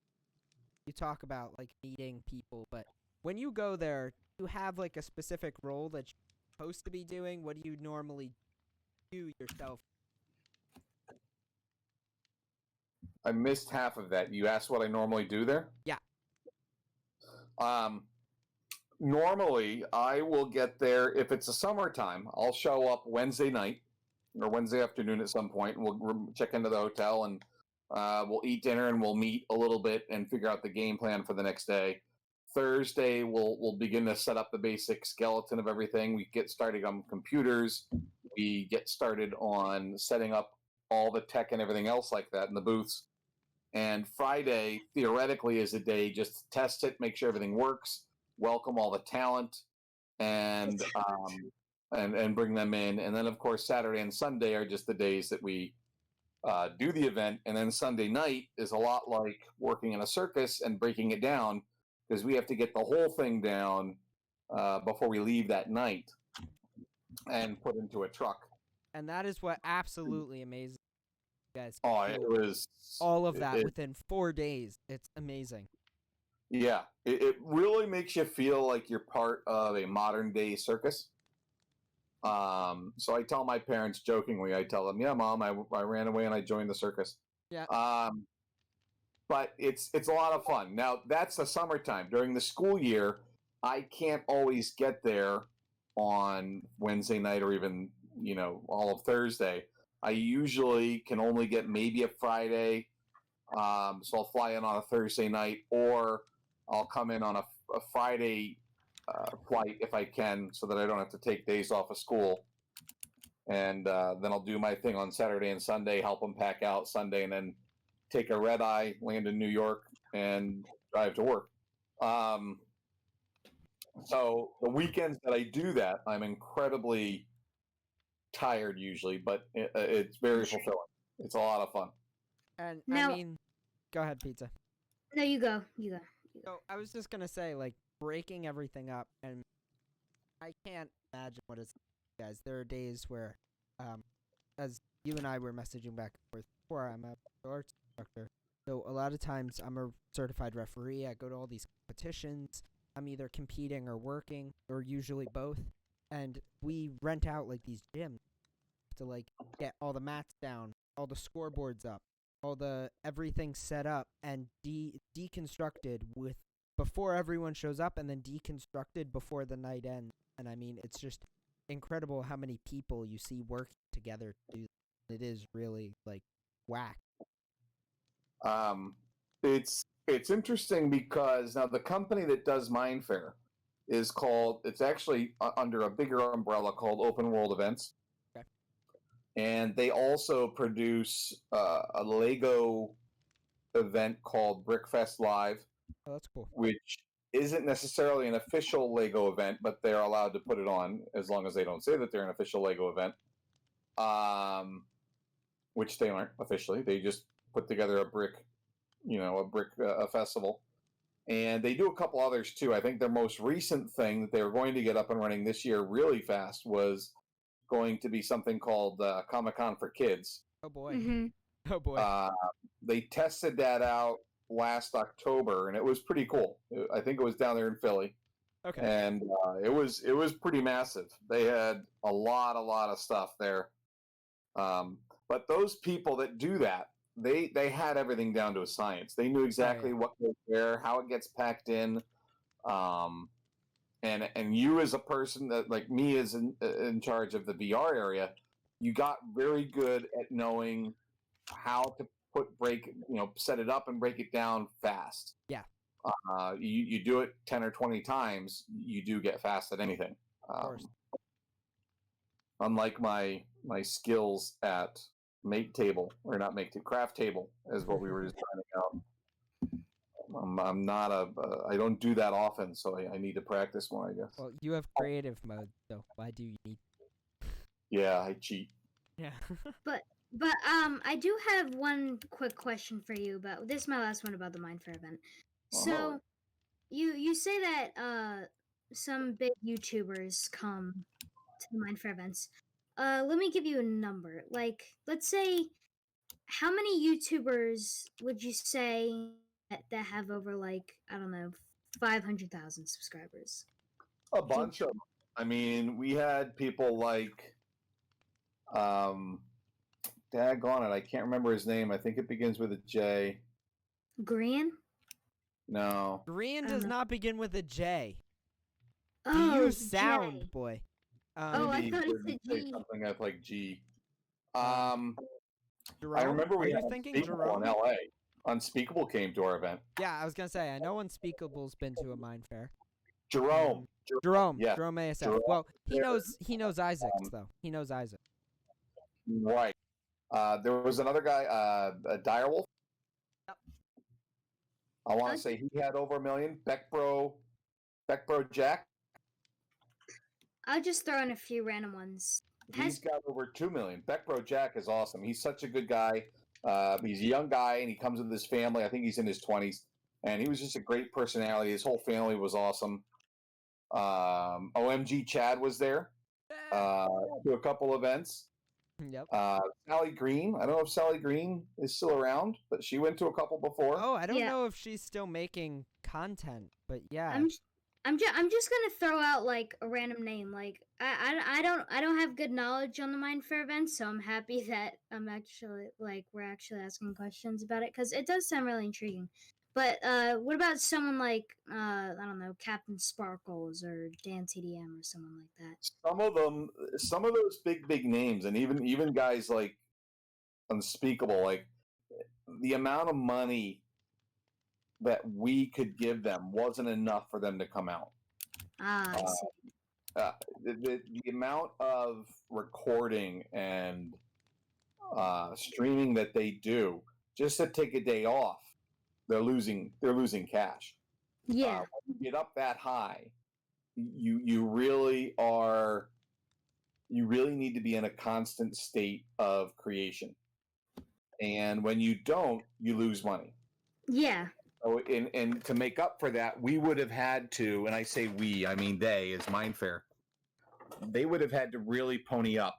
You talk about like meeting people, but when you go there, do you have like a specific role that you're supposed to be doing? What do you normally do yourself? I missed half of that. You asked what I normally do there? Yeah. Normally, I will get there, if it's the summertime, I'll show up Wednesday night or Wednesday afternoon at some point, and we'll check into the hotel, and we'll eat dinner, and we'll meet a little bit and figure out the game plan for the next day. Thursday, we'll begin to set up the basic skeleton of everything. We get started on computers. We get started on setting up all the tech and everything else like that in the booths. And Friday, theoretically, is a day just to test it, make sure everything works, welcome all the talent, and bring them in. And then, of course, Saturday and Sunday are just the days that we do the event. And then Sunday night is a lot like working in a circus and breaking it down, because we have to get the whole thing down before we leave that night and put into a truck. And that is what absolutely amazes you guys. It was all of that within 4 days. It's amazing. Yeah, it really makes you feel like you're part of a modern day circus. So I tell my parents jokingly, I tell them, yeah, Mom, I ran away and I joined the circus. Yeah. But it's a lot of fun. Now, that's the summertime. During the school year, I can't always get there on Wednesday night or even, all of Thursday. I usually can only get maybe a Friday. So I'll fly in on a Thursday night, or I'll come in on a Friday flight if I can, so that I don't have to take days off of school. And then I'll do my thing on Saturday and Sunday, help them pack out Sunday, and then take a red eye, land in New York, and drive to work. So the weekends that I do that, I'm incredibly tired usually, but it's very fulfilling. It's a lot of fun. And Now- go ahead, Pizza. No, you go. You go. So I was just gonna say, like, breaking everything up, and I can't imagine what it's like, guys. There are days where, as you and I were messaging back and forth before, I'm a arts instructor, so a lot of times I'm a certified referee. I go to all these competitions. I'm either competing or working, or usually both. And we rent out like these gyms to like get all the mats down, all the scoreboards up, all the everything set up and deconstructed with before everyone shows up, and then deconstructed before the night ends. And I mean, it's just incredible how many people you see working together to do that. It is really like whack. It's interesting because now the company that does Minefaire is called, it's actually under a bigger umbrella called Open World Events. Okay. And they also produce a Lego event called Brickfest Live, Oh, that's cool. which isn't necessarily an official Lego event, but they're allowed to put it on as long as they don't say that they're an official Lego event. Which they aren't officially. They just put together a brick festival. And they do a couple others too. I think their most recent thing that they were going to get up and running this year really fast was going to be something called Comic-Con for Kids. Oh boy. Mm-hmm. Oh boy. They tested that out last October, and it was pretty cool. I think it was down there in Philly, Okay. and it was pretty massive. They had a lot of stuff there. But those people that do that, they had everything down to a science. They knew exactly what goes where, how it gets packed in, and you as a person that like me is in charge of the VR area, you got very good at knowing how to set it up and break it down fast. Yeah. You do it 10 or 20 times, you do get fast at anything. Of course. Unlike my skills at craft table is what we were just trying out. I'm not I don't do that often, so I need to practice more, I guess. Well, you have creative mode, so why do you need? Yeah, I cheat. Yeah. But I do have one quick question for you about this. Is my last one about the Minefaire event. So, you say that some big YouTubers come to the Minefaire events. Let me give you a number. Like, let's say, how many YouTubers would you say that have over, like, I don't know, 500,000 subscribers? A bunch of them. I mean, we had people like, daggone it, I can't remember his name. I think it begins with a J. Grian? No. Green does not begin with a J. Oh, You it's a sound, J. boy. Oh, I Maybe thought he it said didn't say G. something that's like G. Jerome? I remember Are we you had thinking Unspeakable Jerome? in LA. Unspeakable came to our event. Yeah, I was gonna say I know Unspeakable's been to a Minefaire. Jerome. Jerome. Yeah. Jerome ASF. Jerome. Well, he knows Isaac's though. He knows Isaac. Right. There was another guy, Direwolf. Yep. I want to say he had over 1 million. Beckbro Jack. I'll just throw in a few random ones. He's got over 2 million. Beckbro Jack is awesome. He's such a good guy. He's a young guy, and he comes with his family. I think he's in his 20s, and he was just a great personality. His whole family was awesome. OMG Chad was there to a couple events. Yep. Sally Green. I don't know if Sally Green is still around, but she went to a couple before. Oh, I don't Yeah. know if she's still making content, but yeah. I'm just gonna throw out like a random name. Like I don't have good knowledge on the Minefaire events, so I'm happy that we're actually asking questions about it because it does sound really intriguing. But what about someone like I don't know, Captain Sparkles or Dan TDM or someone like that? Some of those big names, and even guys like Unspeakable, like the amount of money that we could give them wasn't enough for them to come out. I see. The amount of recording and streaming that they do just to take a day off, they're losing cash. Yeah. When you get up that high, you really need to be in a constant state of creation, and when you don't, you lose money. Yeah. So, and to make up for that, we would have had to, and I say we, I mean they, as Minefaire, they would have had to really pony up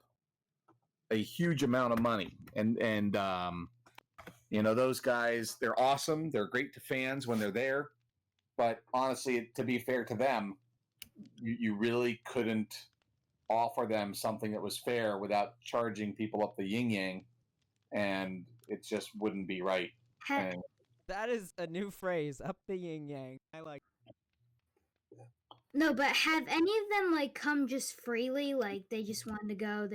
a huge amount of money. And those guys, they're awesome. They're great to fans when they're there. But honestly, to be fair to them, you really couldn't offer them something that was fair without charging people up the yin-yang, and it just wouldn't be right. And That is a new phrase, up the yin-yang. I like No, but have any of them like come just freely? Like they just wanted to go.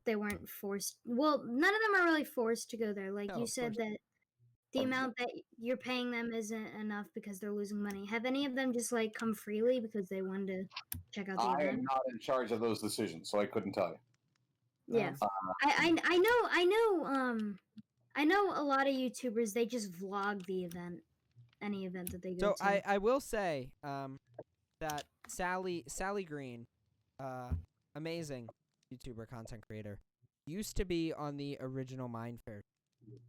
They weren't forced. Well, none of them are really forced to go there. Like No, you of said course. that the amount that you're paying them isn't enough because they're losing money. Have any of them just like come freely because they wanted to check out the I am event? not in charge of those decisions, so I couldn't tell you. Yeah. Um, I know a lot of YouTubers, they just vlog the event, any event that they go So to. I will say that Sally Green, amazing YouTuber content creator, used to be on the original Minefaire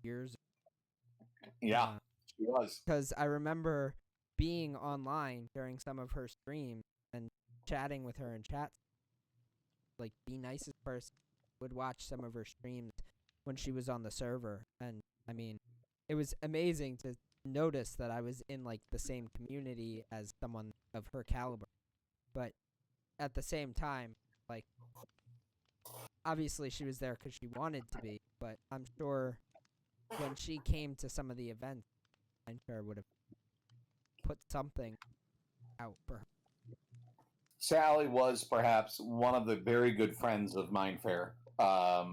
years. Yeah, she was. Because I remember being online during some of her streams and chatting with her in chat, like the nicest person. Would watch some of her streams when she was on the server, and I mean, it was amazing to notice that I was in like the same community as someone of her caliber. But at the same time, like, obviously she was there because she wanted to be, but I'm sure when she came to some of the events, I'm sure would have put something out for her. Sally was perhaps one of the very good friends of Minefaire. I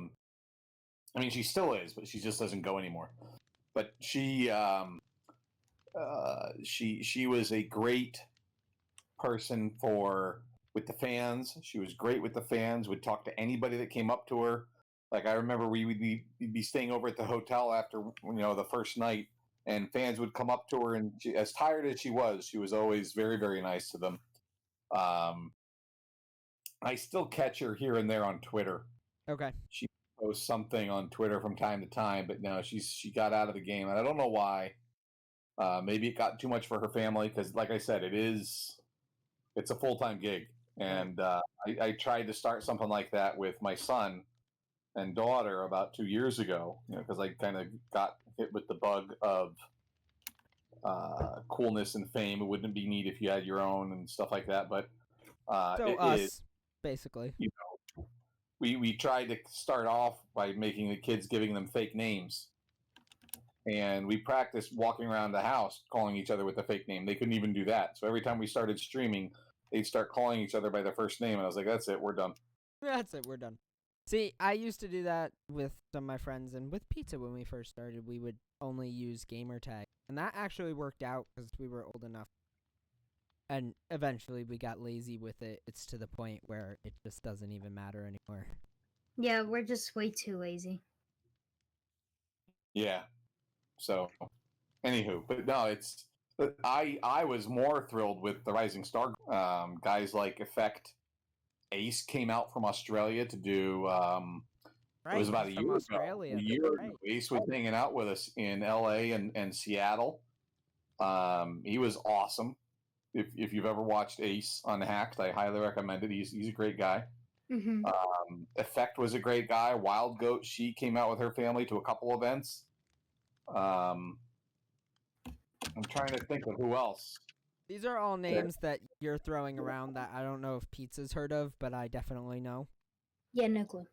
mean, she still is, but she just doesn't go anymore. But she was a great person with the fans. She was great with the fans. Would talk to anybody that came up to her. Like I remember, we'd be staying over at the hotel after the first night, and fans would come up to her, and as tired as she was always very, very nice to them. I still catch her here and there on Twitter. Okay. She posts something on Twitter from time to time, but no, she got out of the game, and I don't know why. Maybe it got too much for her family because, like I said, it's a full-time gig, and I tried to start something like that with my son and daughter about 2 years ago, because I kind of got hit with the bug of coolness and fame. It wouldn't be neat if you had your own and stuff like that, but So it us, is. basically. We tried to start off by making the kids giving them fake names, and we practiced walking around the house calling each other with a fake name. They couldn't even do that. So every time we started streaming, they'd start calling each other by their first name, and I was like, "That's it, we're done." That's it, we're done. See, I used to do that with some of my friends, and with Pizza when we first started, we would only use gamer tag. And that actually worked out because we were old enough. And eventually we got lazy with it. It's to the point where it just doesn't even matter anymore. Yeah, we're just way too lazy. Yeah. So, anywho, but no, but I was more thrilled with the Rising Star guys like Effect. Ace came out from Australia to do. It was about a year Australia. ago. A year ago, Ace was hanging out with us in LA and Seattle. He was awesome. If you've ever watched Ace Unhacked, I highly recommend it. He's a great guy. Mm-hmm. Effect was a great guy. Wild Goat, she came out with her family to a couple events. I'm trying to think of who else. These are all names that you're throwing around that I don't know if Pizza's heard of, but I definitely know. Yeah, no clue.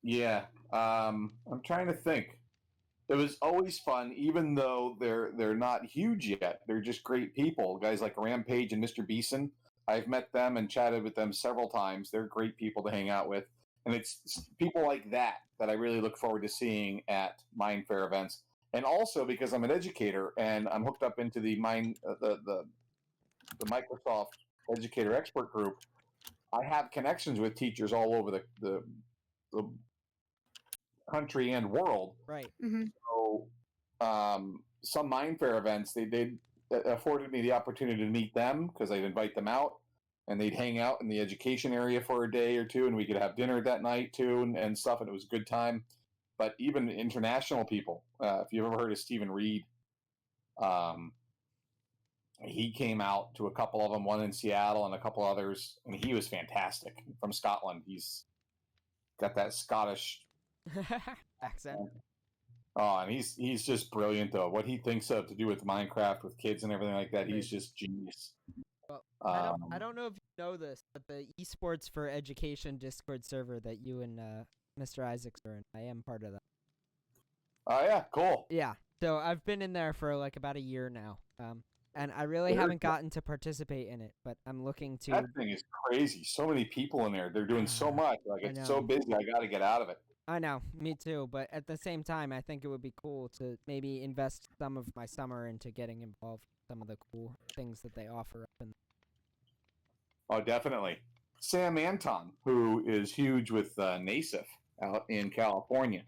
Yeah, I'm trying to think. It was always fun, even though they're not huge yet. They're just great people. Guys like Rampage and Mr. Beeson. I've met them and chatted with them several times. They're great people to hang out with, and it's people like that I really look forward to seeing at Minefaire events. And also because I'm an educator and I'm hooked up into the Microsoft Educator Expert Group, I have connections with teachers all over the country and world. Right. Mm-hmm. So some Minefaire events, they afforded me the opportunity to meet them because I'd invite them out and they'd hang out in the education area for a day or two, and we could have dinner that night too and stuff, and it was a good time. But even international people, if you've ever heard of Stephen Reed, he came out to a couple of them, one in Seattle and a couple others, and he was fantastic. From Scotland. He's got that Scottish accent. Oh, and he's just brilliant though. What he thinks of to do with Minecraft with kids and everything like that, he's just genius. Well, I don't know if you know this, but the esports for education Discord server that you and Mr. Isaacs are in, I am part of that. Oh yeah, cool. Yeah, so I've been in there for like about a year now, and I really haven't gotten to participate in it, but I'm looking to. That thing is crazy. So many people in there. They're doing so much. Like it's so busy. I got to get out of it. I know, me too. But at the same time, I think it would be cool to maybe invest some of my summer into getting involved with some of the cool things that they offer up in. Oh, definitely. Sam Anton, who is huge with NASIF out in California.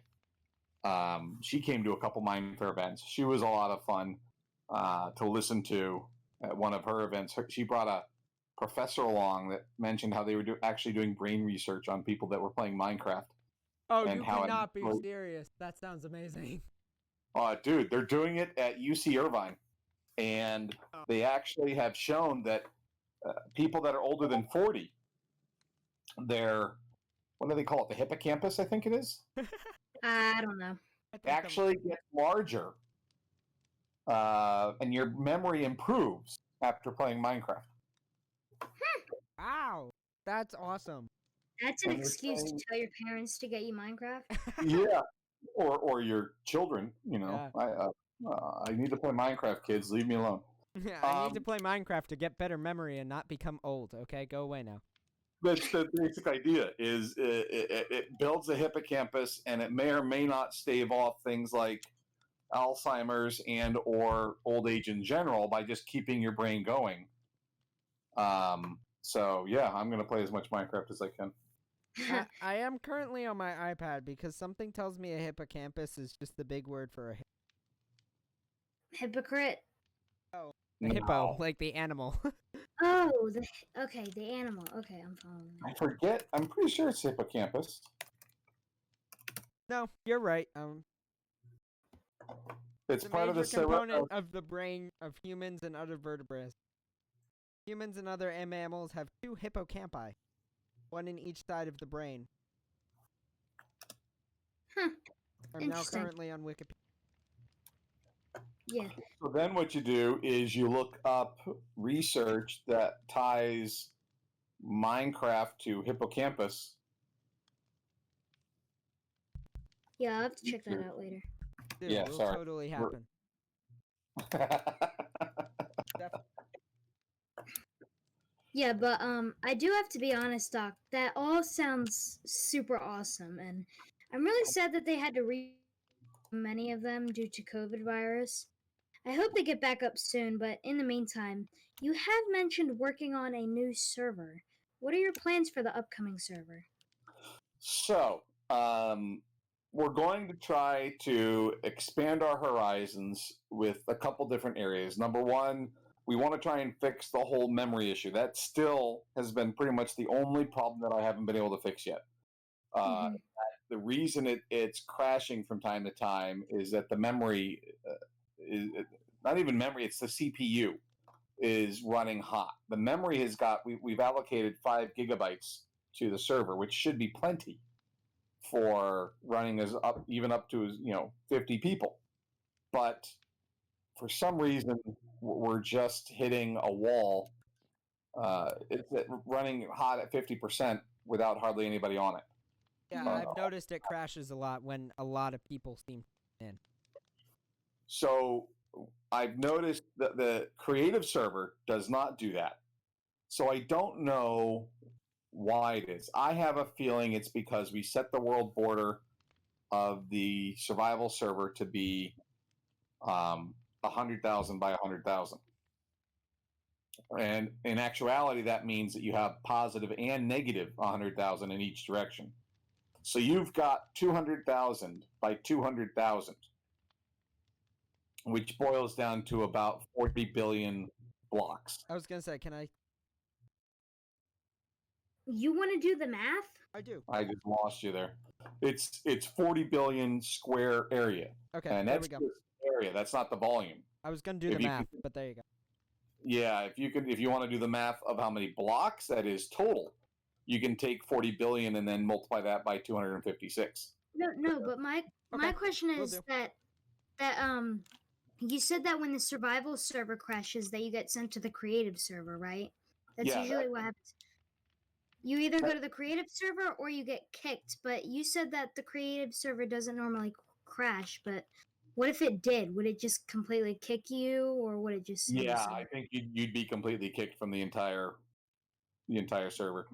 She came to a couple Minefaire events. She was a lot of fun to listen to at one of her events. She brought a professor along that mentioned how they were actually doing brain research on people that were playing Minecraft. Oh, and you how cannot be serious. That sounds amazing. Dude, they're doing it at UC Irvine, and they actually have shown that people that are older than 40, their, what do they call it? The hippocampus, I think it is, I don't know. actually gets larger, and your memory improves after playing Minecraft. Wow, that's awesome. That's an And they're excuse to saying- tell your parents to get you Minecraft. Yeah, or your children. Yeah. I need to play Minecraft, kids. Leave me alone. I need to play Minecraft to get better memory and not become old. Okay, go away now. That's the basic idea. Is it builds a hippocampus, and it may or may not stave off things like Alzheimer's and or old age in general by just keeping your brain going. So yeah, I'm gonna play as much Minecraft as I can. I am currently on my iPad because something tells me a hippocampus is just the big word for a Hypocrite. hippo, like the animal. Oh, the animal. Okay, I'm following. I forget. I'm pretty sure it's hippocampus. No, you're right. It's It's a part of the major component of the brain of humans and other vertebrates. Humans and other mammals have 2 hippocampi, one in each side of the brain. Huh. I'm now Interesting. currently on Wikipedia. Yeah. So then what you do is you look up research that ties Minecraft to hippocampus. Yeah, I'll have to check that out later. Dude, Yeah, will sorry. totally happen. Yeah, but I do have to be honest, Doc. That all sounds super awesome, and I'm really sad that they had to many of them due to COVID virus. I hope they get back up soon, but in the meantime, you have mentioned working on a new server. What are your plans for the upcoming server? So, we're going to try to expand our horizons with a couple different areas. Number one, we want to try and fix the whole memory issue. That still has been pretty much the only problem that I haven't been able to fix yet. The reason it's crashing from time to time is that the memory is not even memory, it's the CPU is running hot. The memory has got, we've allocated 5 gigabytes to the server, which should be plenty for running even up to 50 people. But for some reason, we're just hitting a wall. It's running hot at 50% without hardly anybody on it. Yeah, I've noticed it crashes a lot when a lot of people seem in. So I've noticed that the creative server does not do that. So I don't know why it is. I have a feeling it's because we set the world border of the survival server to be 100,000 by 100,000. And in actuality, that means that you have positive and negative 100,000 in each direction. So you've got 200,000 by 200,000, which boils down to about 40 billion blocks. I was gonna say, can I? You want to do the math? I do. I just lost you there. It's 40 billion square area, Okay, and there that's we go. just area. That's not the volume. I was gonna do if the you math, can- but there you go. Yeah, if you want to do the math of how many blocks that is total, you can take 40 billion and then multiply that by 256. No, but my Okay, question will is do. that you said that when the survival server crashes that you get sent to the creative server, right? That's Yeah, usually what happens. You either go to the creative server or you get kicked, but you said that the creative server doesn't normally crash, but what if it did? Would it just completely kick you or would it just send you Yeah, somewhere? I think you'd be completely kicked from the entire server.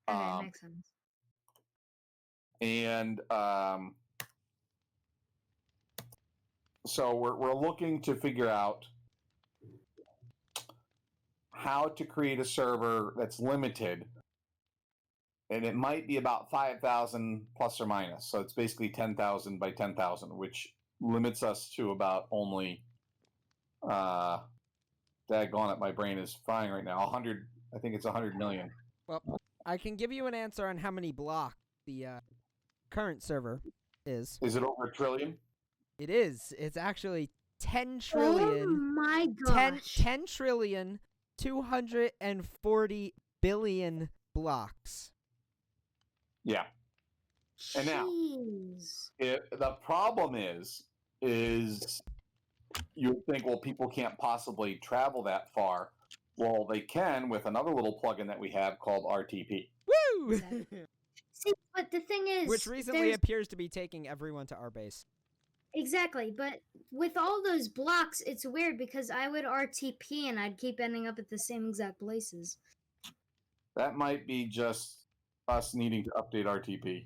Okay, makes sense. And so we're looking to figure out how to create a server that's limited and it might be about 5,000 plus or minus. So it's basically 10,000 by 10,000, which limits us to about only. Daggone it, my brain is frying right now. 100. I think it's 100 million. Well, I can give you an answer on how many blocks the current server is. Is it over 1 trillion? It is. It's actually 10 Oh trillion. my 10 gosh. trillion 240 billion blocks. Yeah. And now, Jeez. the problem is you would think, well, people can't possibly travel that far. Well, they can with another little plugin that we have called RTP. Woo! Exactly. See, but the thing is, Which recently there's- appears to be taking everyone to our base. exactly. But with all those blocks, it's weird because I would RTP and I'd keep ending up at the same exact places. That might be just us needing to update RTP.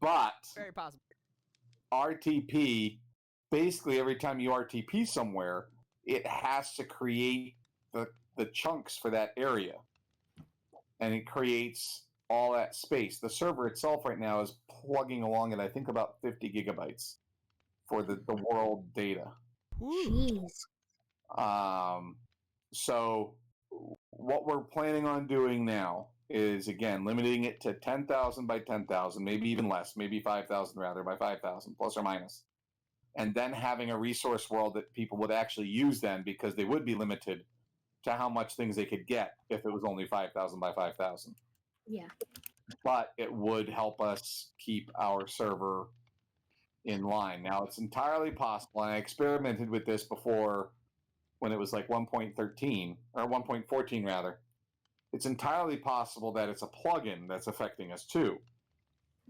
But Very possible. RTP, basically every time you RTP somewhere, it has to create the chunks for that area. And it creates all that space. The server itself right now is plugging along at, I think, about 50 gigabytes for the world data. Woo. Jeez. So what we're planning on doing now is, again, limiting it to 10,000 by 10,000, maybe even less, maybe 5,000 rather, by 5,000, plus or minus. And then having a resource world that people would actually use then, because they would be limited to how much things they could get if it was only 5,000 by 5,000. Yeah. But it would help us keep our server in line. Now, it's entirely possible, and I experimented with this before when it was like 1.13, or 1.14 rather. It's entirely possible that it's a plugin that's affecting us too.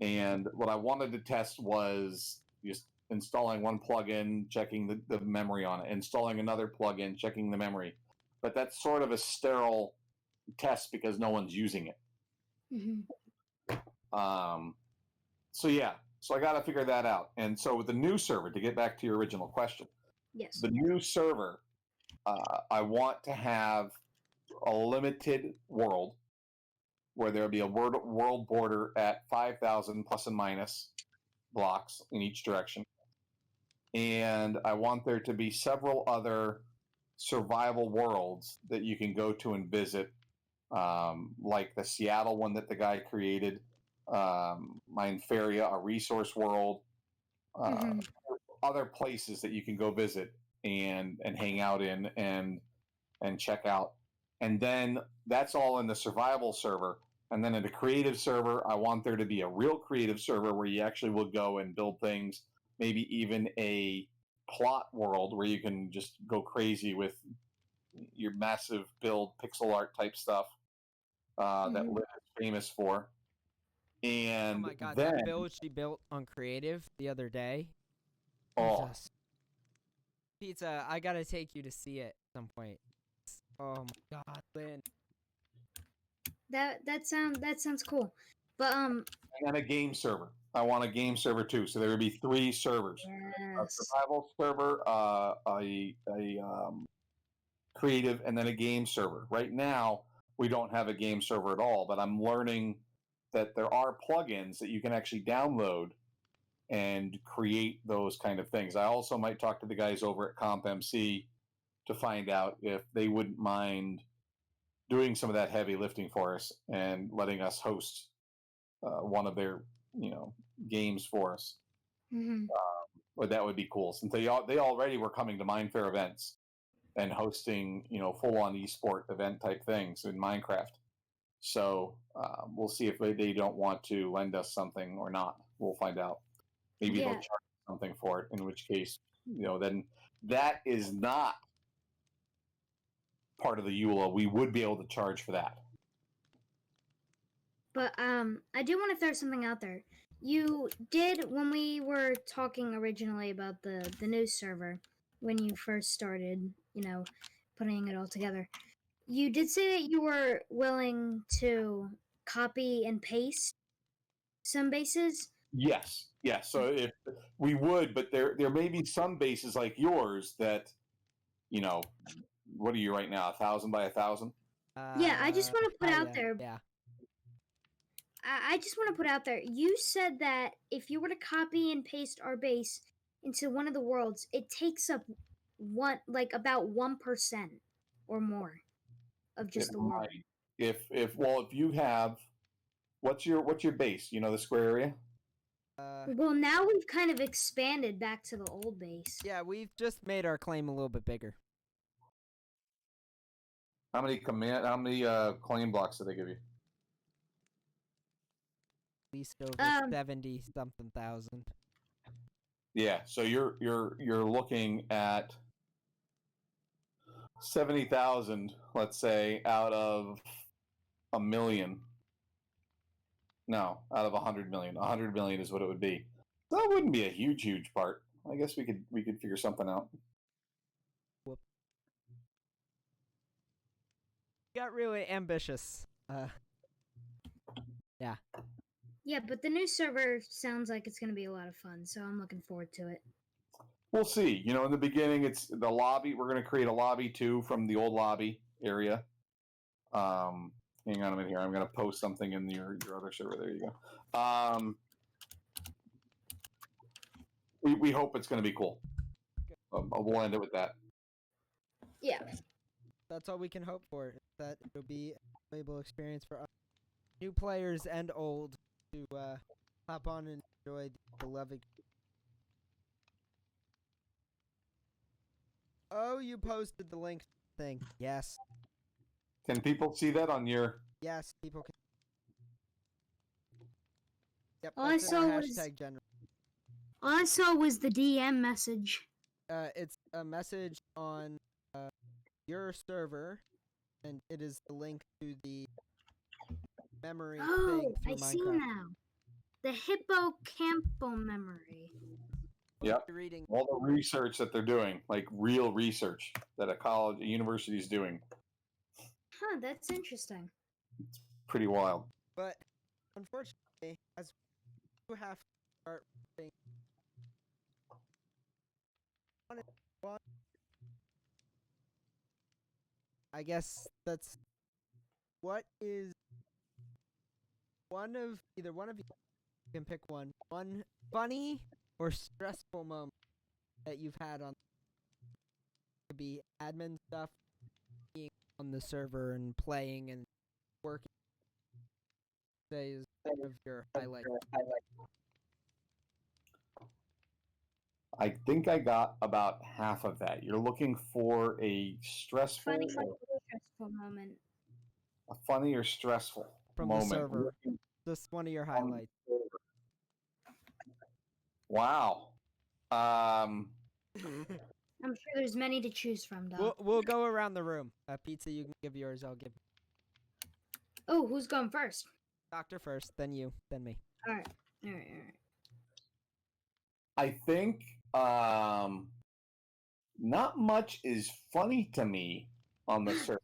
And what I wanted to test was just installing one plugin, checking the memory on it, installing another plugin, checking the memory. But that's sort of a sterile test because no one's using it. Mm-hmm. So I got to figure that out. And so with the new server, to get back to your original question, Yes. the new server, I want to have a limited world where there'll be a world border at 5,000 plus and minus blocks in each direction. And I want there to be several other survival worlds that you can go to and visit, like the Seattle one that the guy created, Minefaire, a resource world, Mm-hmm. other places that you can go visit and hang out in and check out. And then that's all in the survival server. And then in the creative server, I want there to be a real creative server where you actually will go and build things, maybe even a plot world where you can just go crazy with your massive build pixel art type stuff that Mhm. Lynn is famous for. And Oh my god, then, that build she built on creative the other day. oh, Jesus. Pizza, I gotta take you to see it at some point. Oh my god, Lynn. That sounds cool. But and then a game server. I want a game server too. So there would be 3 servers: a yes. survival server, a creative, and then a game server. Right now, we don't have a game server at all, but I'm learning that there are plugins that you can actually download and create those kind of things. I also might talk to the guys over at CompMC to find out if they wouldn't mind doing some of that heavy lifting for us and letting us host one of their games for us. Mm-hmm. But that would be cool, since they already were coming to Minefaire events and hosting full on esport event type things in Minecraft. So we'll see if they don't want to lend us something or not. We'll find out. Maybe they'll Yeah. charge something for it, in which case, then that is not part of the EULA. We would be able to charge for that. But I do want to throw something out there. You did, when we were talking originally about the news server, when you first started, putting it all together, you did say that you were willing to copy and paste some bases. Yes. So if we would, but there may be some bases like yours that, what are you right now? 1,000 by 1,000? Yeah, I just want to put out Kinda, there. Yeah. I just want to put out there. You said that if you were to copy and paste our base into one of the worlds, it takes up about 1% or more of just It the world. might. If you have, what's your base? You know, the square area. Well, now we've kind of expanded back to the old base. Yeah, we've just made our claim a little bit bigger. How many claim blocks did they give you? At least over 70 something thousand. Yeah, so you're looking at 70,000, let's say, out of a million. No, out of 100 million. 100 million is what it would be. That wouldn't be a huge part. I guess we could figure something out. Got really ambitious. Yeah. Yeah, but the new server sounds like it's going to be a lot of fun, so I'm looking forward to it. We'll see. You know, in the beginning, it's the lobby. We're going to create a lobby too from the old lobby area. Hang on a minute here. I'm going to post something in your other server. There you go. We hope it's going to be cool. We'll end it with that. Yeah. That's all we can hope for. That it'll be a valuable experience for us, new players and old, to hop on and enjoy the beloved. Oh, you posted the link thing. Yes. Can people see that on your? Yes, people can. Yep. All that's I in saw our was- hashtag general. All I saw was the DM message. It's a message on your server, and it is the link to the memory thing Oh, for I Minecraft. see now. The hippocampo memory. Yep. Reading. All the research that they're doing, like real research that a university is doing. Huh, that's interesting. Pretty wild. But unfortunately, as you have to start reading one, I guess that's what is either one of you can pick one funny or stressful moment that you've had on. It could be admin stuff, being on the server and playing and working. Say is one of your highlights. I think I got about half of that. You're looking for a stressful, Funny or stressful moment. a funny or stressful From moment. the server. Just one of your highlights. Wow. I'm sure there's many to choose from, Doc. We'll go around the room. Pizza, you can give yours. I'll give Oh, who's going first? Doctor first, then you, then me. All right. I think not much is funny to me on the server.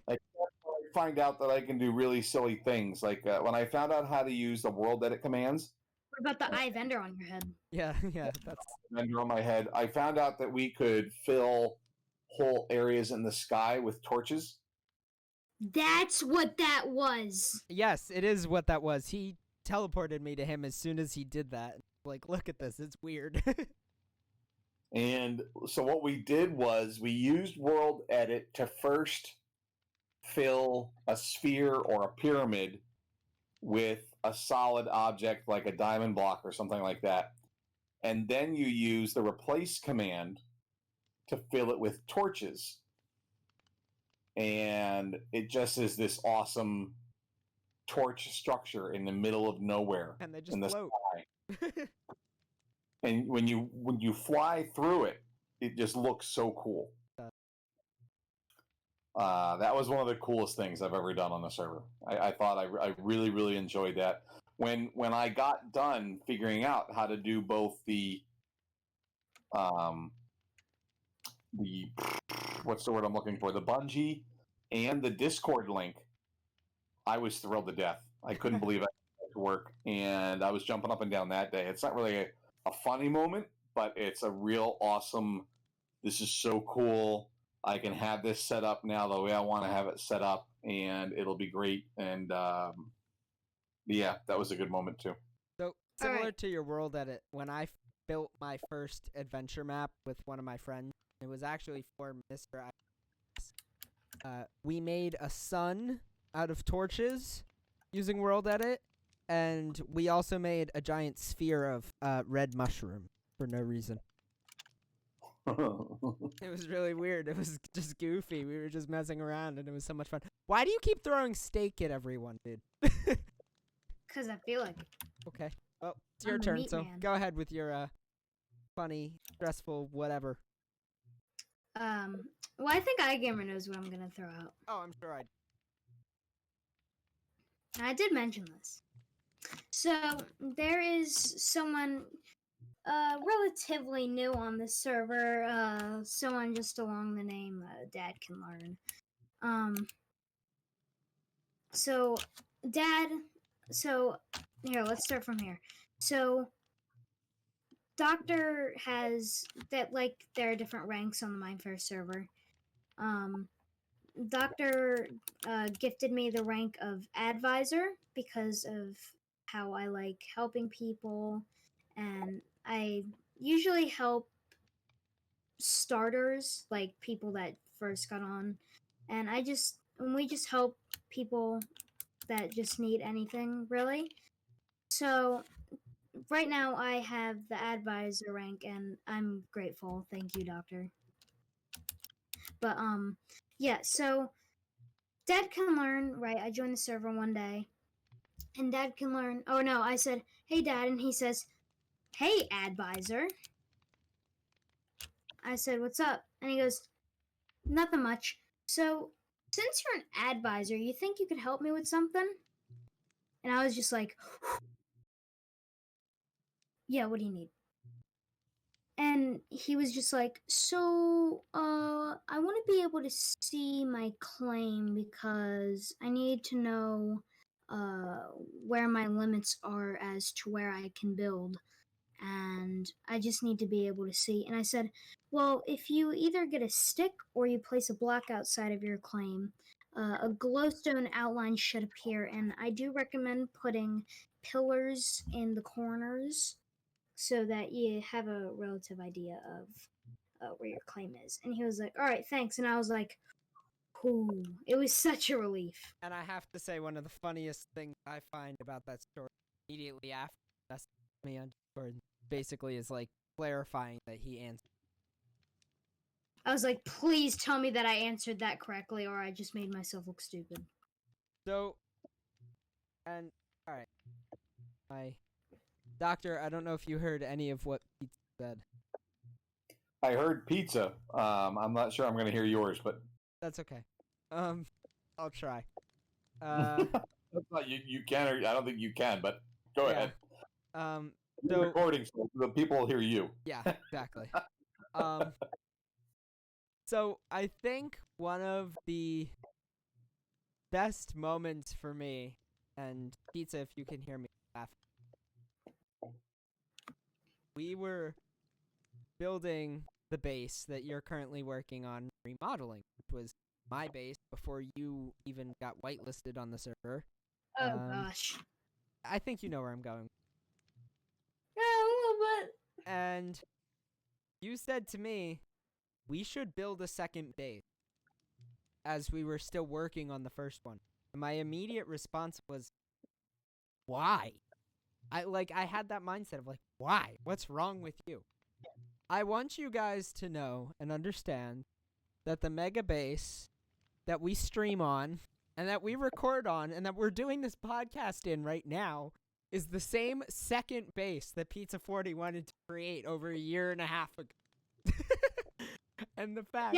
Like, I find out that I can do really silly things. Like when I found out how to use the world edit commands. What about the eye vendor on your head? yeah, that's Vendor on my head. I found out that we could fill whole areas in the sky with torches. That's what that was. yes, it is what that was. He teleported me to him as soon as he did that. Like, look at this, it's weird. And so what we did was we used world edit to first fill a sphere or a pyramid with a solid object like a diamond block or something like that. And then you use the replace command to fill it with torches. And it just is this awesome torch structure in the middle of nowhere. And they just in the float. sky. And when you fly through it, it just looks so cool. That was one of the coolest things I've ever done on the server. I thought I really enjoyed that. When I got done figuring out how to do both the what's the word I'm looking for? The bungee and the Discord link, I was thrilled to death. I couldn't believe it to work, and I was jumping up and down that day. It's not really a funny moment, but it's a real awesome. This is so cool. I can have this set up now the way I want to have it set up, and it'll be great. And Yeah, that was a good moment too. So similar Alright. to your world edit, when I built my first adventure map with one of my friends, it was actually for Mr. We made a sun out of torches using world edit, and we also made a giant sphere of red mushroom for no reason. It was really weird. It was just goofy. We were just messing around, and it was so much fun. Why do you keep throwing steak at everyone, dude? Because I feel like it. Okay. Well, it's your I'm a turn, meat so man. go ahead with your funny, stressful, whatever. Well, I think iGamer knows what I'm gonna throw out. Oh, I'm sure I. And I did mention this. So there is someone relatively new on the server. Someone just along the name Dad Can Learn. So Dad. So here, let's start from here. So Doctor has that like there are different ranks on the Minefaire server. Doctor gifted me the rank of advisor because of how I like helping people, and I usually help starters, like people that first got on, and we just help people that just need anything really. So right now I have the advisor rank, and I'm grateful. Thank you, Doctor. But yeah. So Dad Can Learn, right? I joined the server one day, and Dad Can Learn. Oh no, I said, "Hey, Dad," and he says, "Hey, advisor." I said, "What's up?" And he goes, "Nothing much. So, since you're an advisor, you think you could help me with something?" And I was just like, "Yeah, what do you need?" And he was just like, "So, I want to be able to see my claim because I need to know where my limits are as to where I can build, and I just need to be able to see." And I said, "Well, if you either get a stick or you place a block outside of your claim, a glowstone outline should appear, and I do recommend putting pillars in the corners so that you have a relative idea of where your claim is." And he was like, "All right, thanks." And I was like, "Ooh, it was such a relief." And I have to say, one of the funniest things I find about that story immediately after that's me on Discord basically is like clarifying that he answered. I was like, "Please tell me that I answered that correctly, or I just made myself look stupid." So, and alright. Doctor, I don't know if you heard any of what Pete said. I heard pizza. I'm not sure I'm going to hear yours, but That's okay. I'll try. That's not, you can, or I don't think you can, but go Yeah. ahead. Um, You're so recording, so the people will hear you. yeah, exactly. So I think one of the best moments for me, and Pizza, if you can hear me laugh, we were building the base that you're currently working on remodeling, which was my base before you even got whitelisted on the server. Oh gosh. I think you know where I'm going. Yeah, a little bit. And you said to me, we should build a second base as we were still working on the first one. And my immediate response was, why? I had that mindset of like, why? What's wrong with you? I want you guys to know and understand that the mega base that we stream on and that we record on and that we're doing this podcast in right now is the same second base that Pizza 40 wanted to create over a year and a half ago. And the fact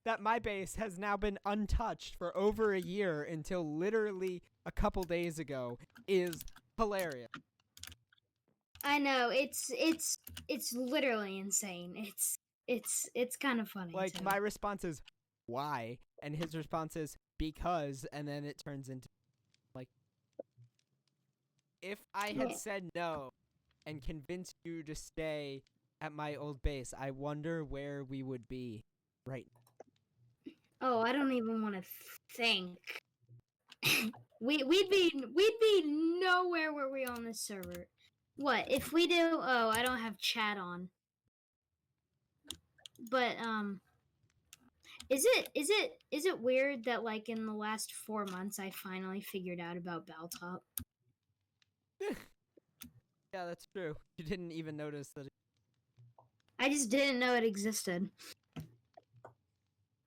that my base has now been untouched for over a year until literally a couple days ago is hilarious. I know, it's literally insane. It's kind of funny. Like, too. my response is, why? And his response is, because, and then it turns into, like, if I had said no and convinced you to stay at my old base, I wonder where we would be right now. Oh, I don't even want to think we'd be nowhere were we on this server. What if we do? Oh, I don't have chat on. But is it weird that like in the last 4 months I finally figured out about Baltop? Yeah, that's true. You didn't even notice that. I just didn't know it existed.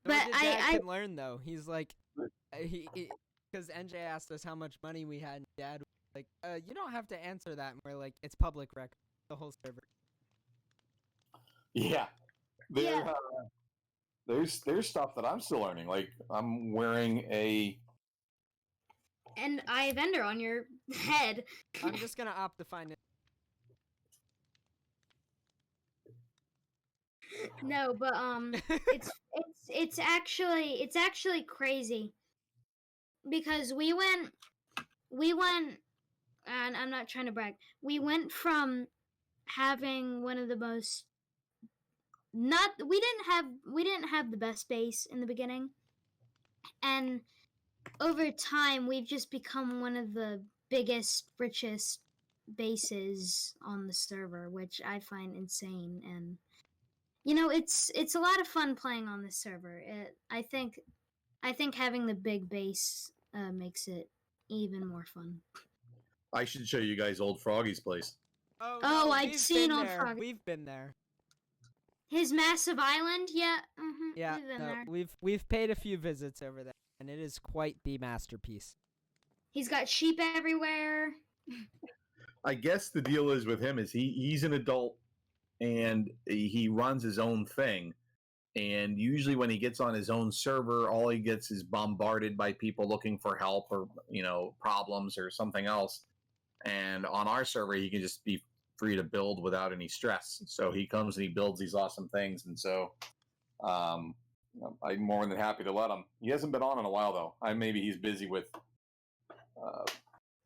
But But Dad I can learn though. He's like, because NJ asked us how much money we had, and Dad was like, you don't have to answer that. And we're like, it's public record, the whole server. Yeah. Yeah. There's stuff that I'm still learning. Like I'm wearing and eye of Ender on your head. I'm just gonna opt to find it. No, but it's actually crazy because we went and I'm not trying to brag. We went from having one of the most we didn't have the best base in the beginning, and over time we've just become one of the biggest, richest bases on the server, which I find insane. And you know, it's a lot of fun playing on this server. I think having the big base makes it even more fun. I should show you guys old Froggy's place. Oh, Oh, no, I'd we've seen been on there. Froggy. We've been there. His massive island, yeah. Yeah, we've been no, there. we've paid a few visits over there, and it is quite the masterpiece. He's got sheep everywhere. I guess the deal is with him is he's an adult and he runs his own thing. And usually when he gets on his own server, all he gets is bombarded by people looking for help or, problems or something else. And on our server, he can just be free to build without any stress. So he comes and he builds these awesome things. And so I'm more than happy to let him. He hasn't been on in a while, though. Maybe he's busy with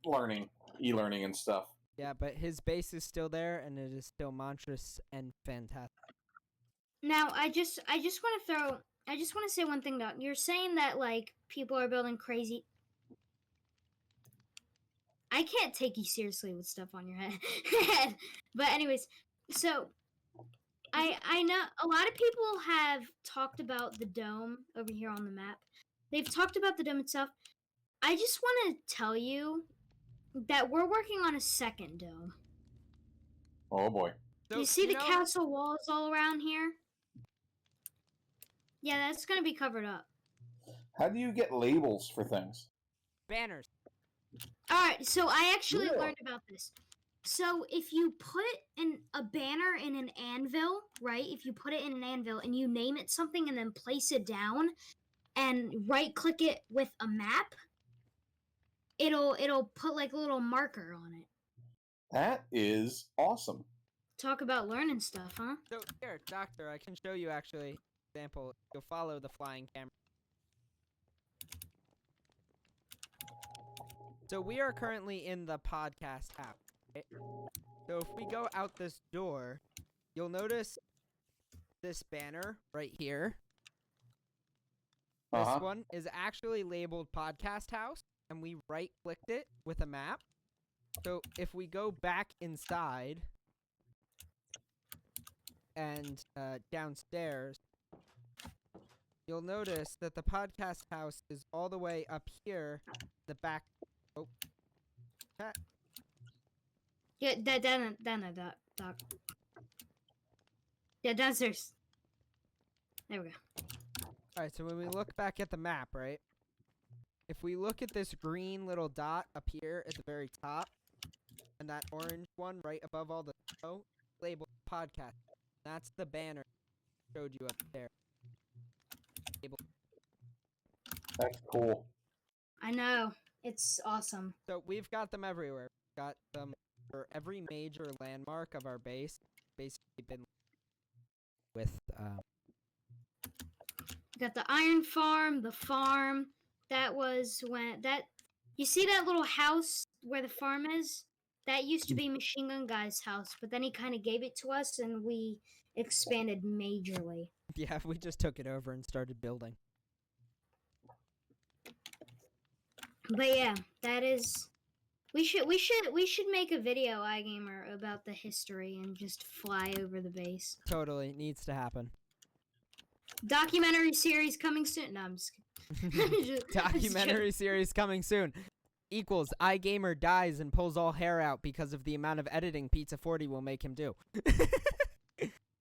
e-learning and stuff. Yeah, but his base is still there, and it is still monstrous and fantastic. Now, I just want to say one thing, Doc. You're saying that like people are building crazy. I can't take you seriously with stuff on your head. But anyways, so I know a lot of people have talked about the dome over here on the map. They've talked about the dome itself. I just want to tell you that we're working on a second dome. Oh boy. Do you see the castle walls all around here? Yeah, that's going to be covered up. How do you get labels for things? Banners. Alright, so I actually learned about this. So if you put a banner in an anvil, right? If you put it in an anvil and you name it something and then place it down and right click it with a map, it'll put like a little marker on it. That is awesome. Talk about learning stuff, huh? So here, Doctor, I can show you actually. Example, you'll follow the flying camera. So we are currently in the podcast house. Right? So if we go out this door, you'll notice this banner right here. This one is actually labeled Podcast House, and we right-clicked it with a map. So if we go back inside and downstairs, you'll notice that the podcast house is all the way up here, the back. Oh, that. Yeah, down, Doc. Yeah, downstairs. There we go. All right, so when we look back at the map, right? If we look at this green little dot up here at the very top, and that orange one right above all the snow, labeled podcast. That's the banner I showed you up there. That's cool. I know. It's awesome. So we've got them everywhere. We've got them for every major landmark of our base. Basically been with We got the iron farm, the farm. That was when you see that little house where the farm is? That used to be Machine Gun Guy's house, but then he kind of gave it to us and we expanded majorly. Yeah, we just took it over and started building. But yeah, that is. We should make a video, iGamer, about the history and just fly over the base. Totally needs to happen. Documentary series coming soon. No, I'm just kidding. Documentary series coming soon. Equals iGamer dies and pulls all hair out because of the amount of editing Pizza 40 will make him do.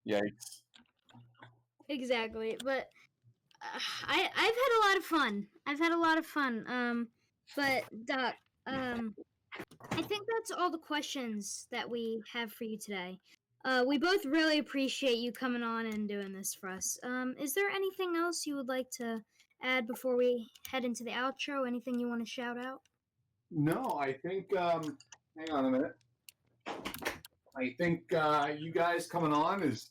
Yikes. Exactly, but I've had a lot of fun. But Doc, I think that's all the questions that we have for you today. We both really appreciate you coming on and doing this for us. Is there anything else you would like to add before we head into the outro? Anything you want to shout out? No, I think. Hang on a minute. I think you guys coming on is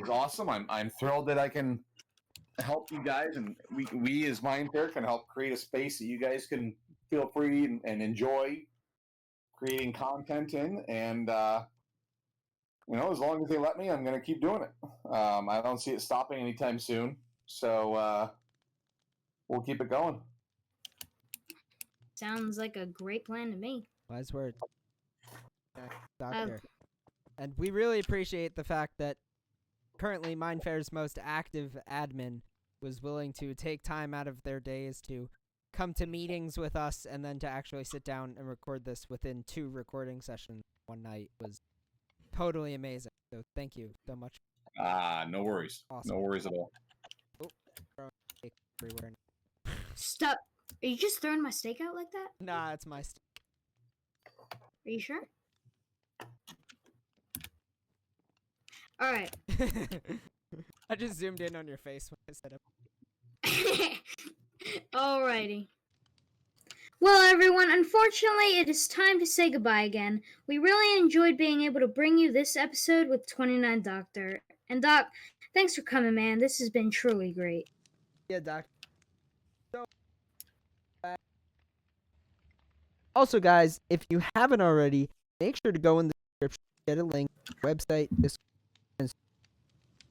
awesome. I'm thrilled that I can help you guys, and we as Minefaire can help create a space that you guys can feel free and enjoy creating content in. And as long as they let me, I'm going to keep doing it. I don't see it stopping anytime soon. So we'll keep it going. Sounds like a great plan to me. Wise words. Doctor. And we really appreciate the fact that currently Minefaire's most active admin was willing to take time out of their days to come to meetings with us and then to actually sit down and record this within 2 recording sessions one night was totally amazing. So thank you so much. No worries. Awesome. No worries at all. Oh, throwing steak everywhere. Stop. Are you just throwing my steak out like that? Nah, it's my Are you sure? All right. I just zoomed in on your face when I said it. Alrighty. Well, everyone, unfortunately, it is time to say goodbye again. We really enjoyed being able to bring you this episode with 29thDoctor. And Doc, thanks for coming, man. This has been truly great. Yeah, Doc. Also, guys, if you haven't already, make sure to go in the description, get a link, website, Discord.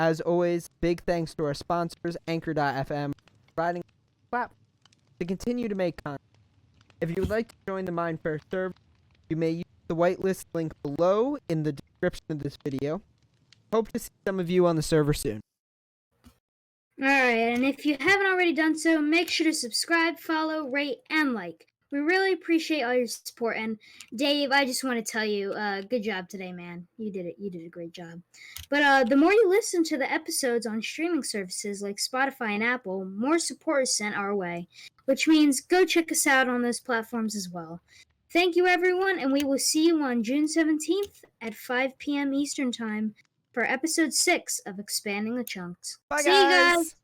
As always, big thanks to our sponsors, Anchor.fm, providing a platform to continue to make content. If you would like to join the Minefaire server, you may use the whitelist link below in the description of this video. Hope to see some of you on the server soon. Alright, and if you haven't already done so, make sure to subscribe, follow, rate, and like. We really appreciate all your support, and Dave, I just want to tell you, good job today, man. You did it. You did a great job. But the more you listen to the episodes on streaming services like Spotify and Apple, more support is sent our way, which means go check us out on those platforms as well. Thank you, everyone, and we will see you on June 17th at 5 p.m. Eastern Time for episode 6 of Expanding the Chunks. Bye, see you guys!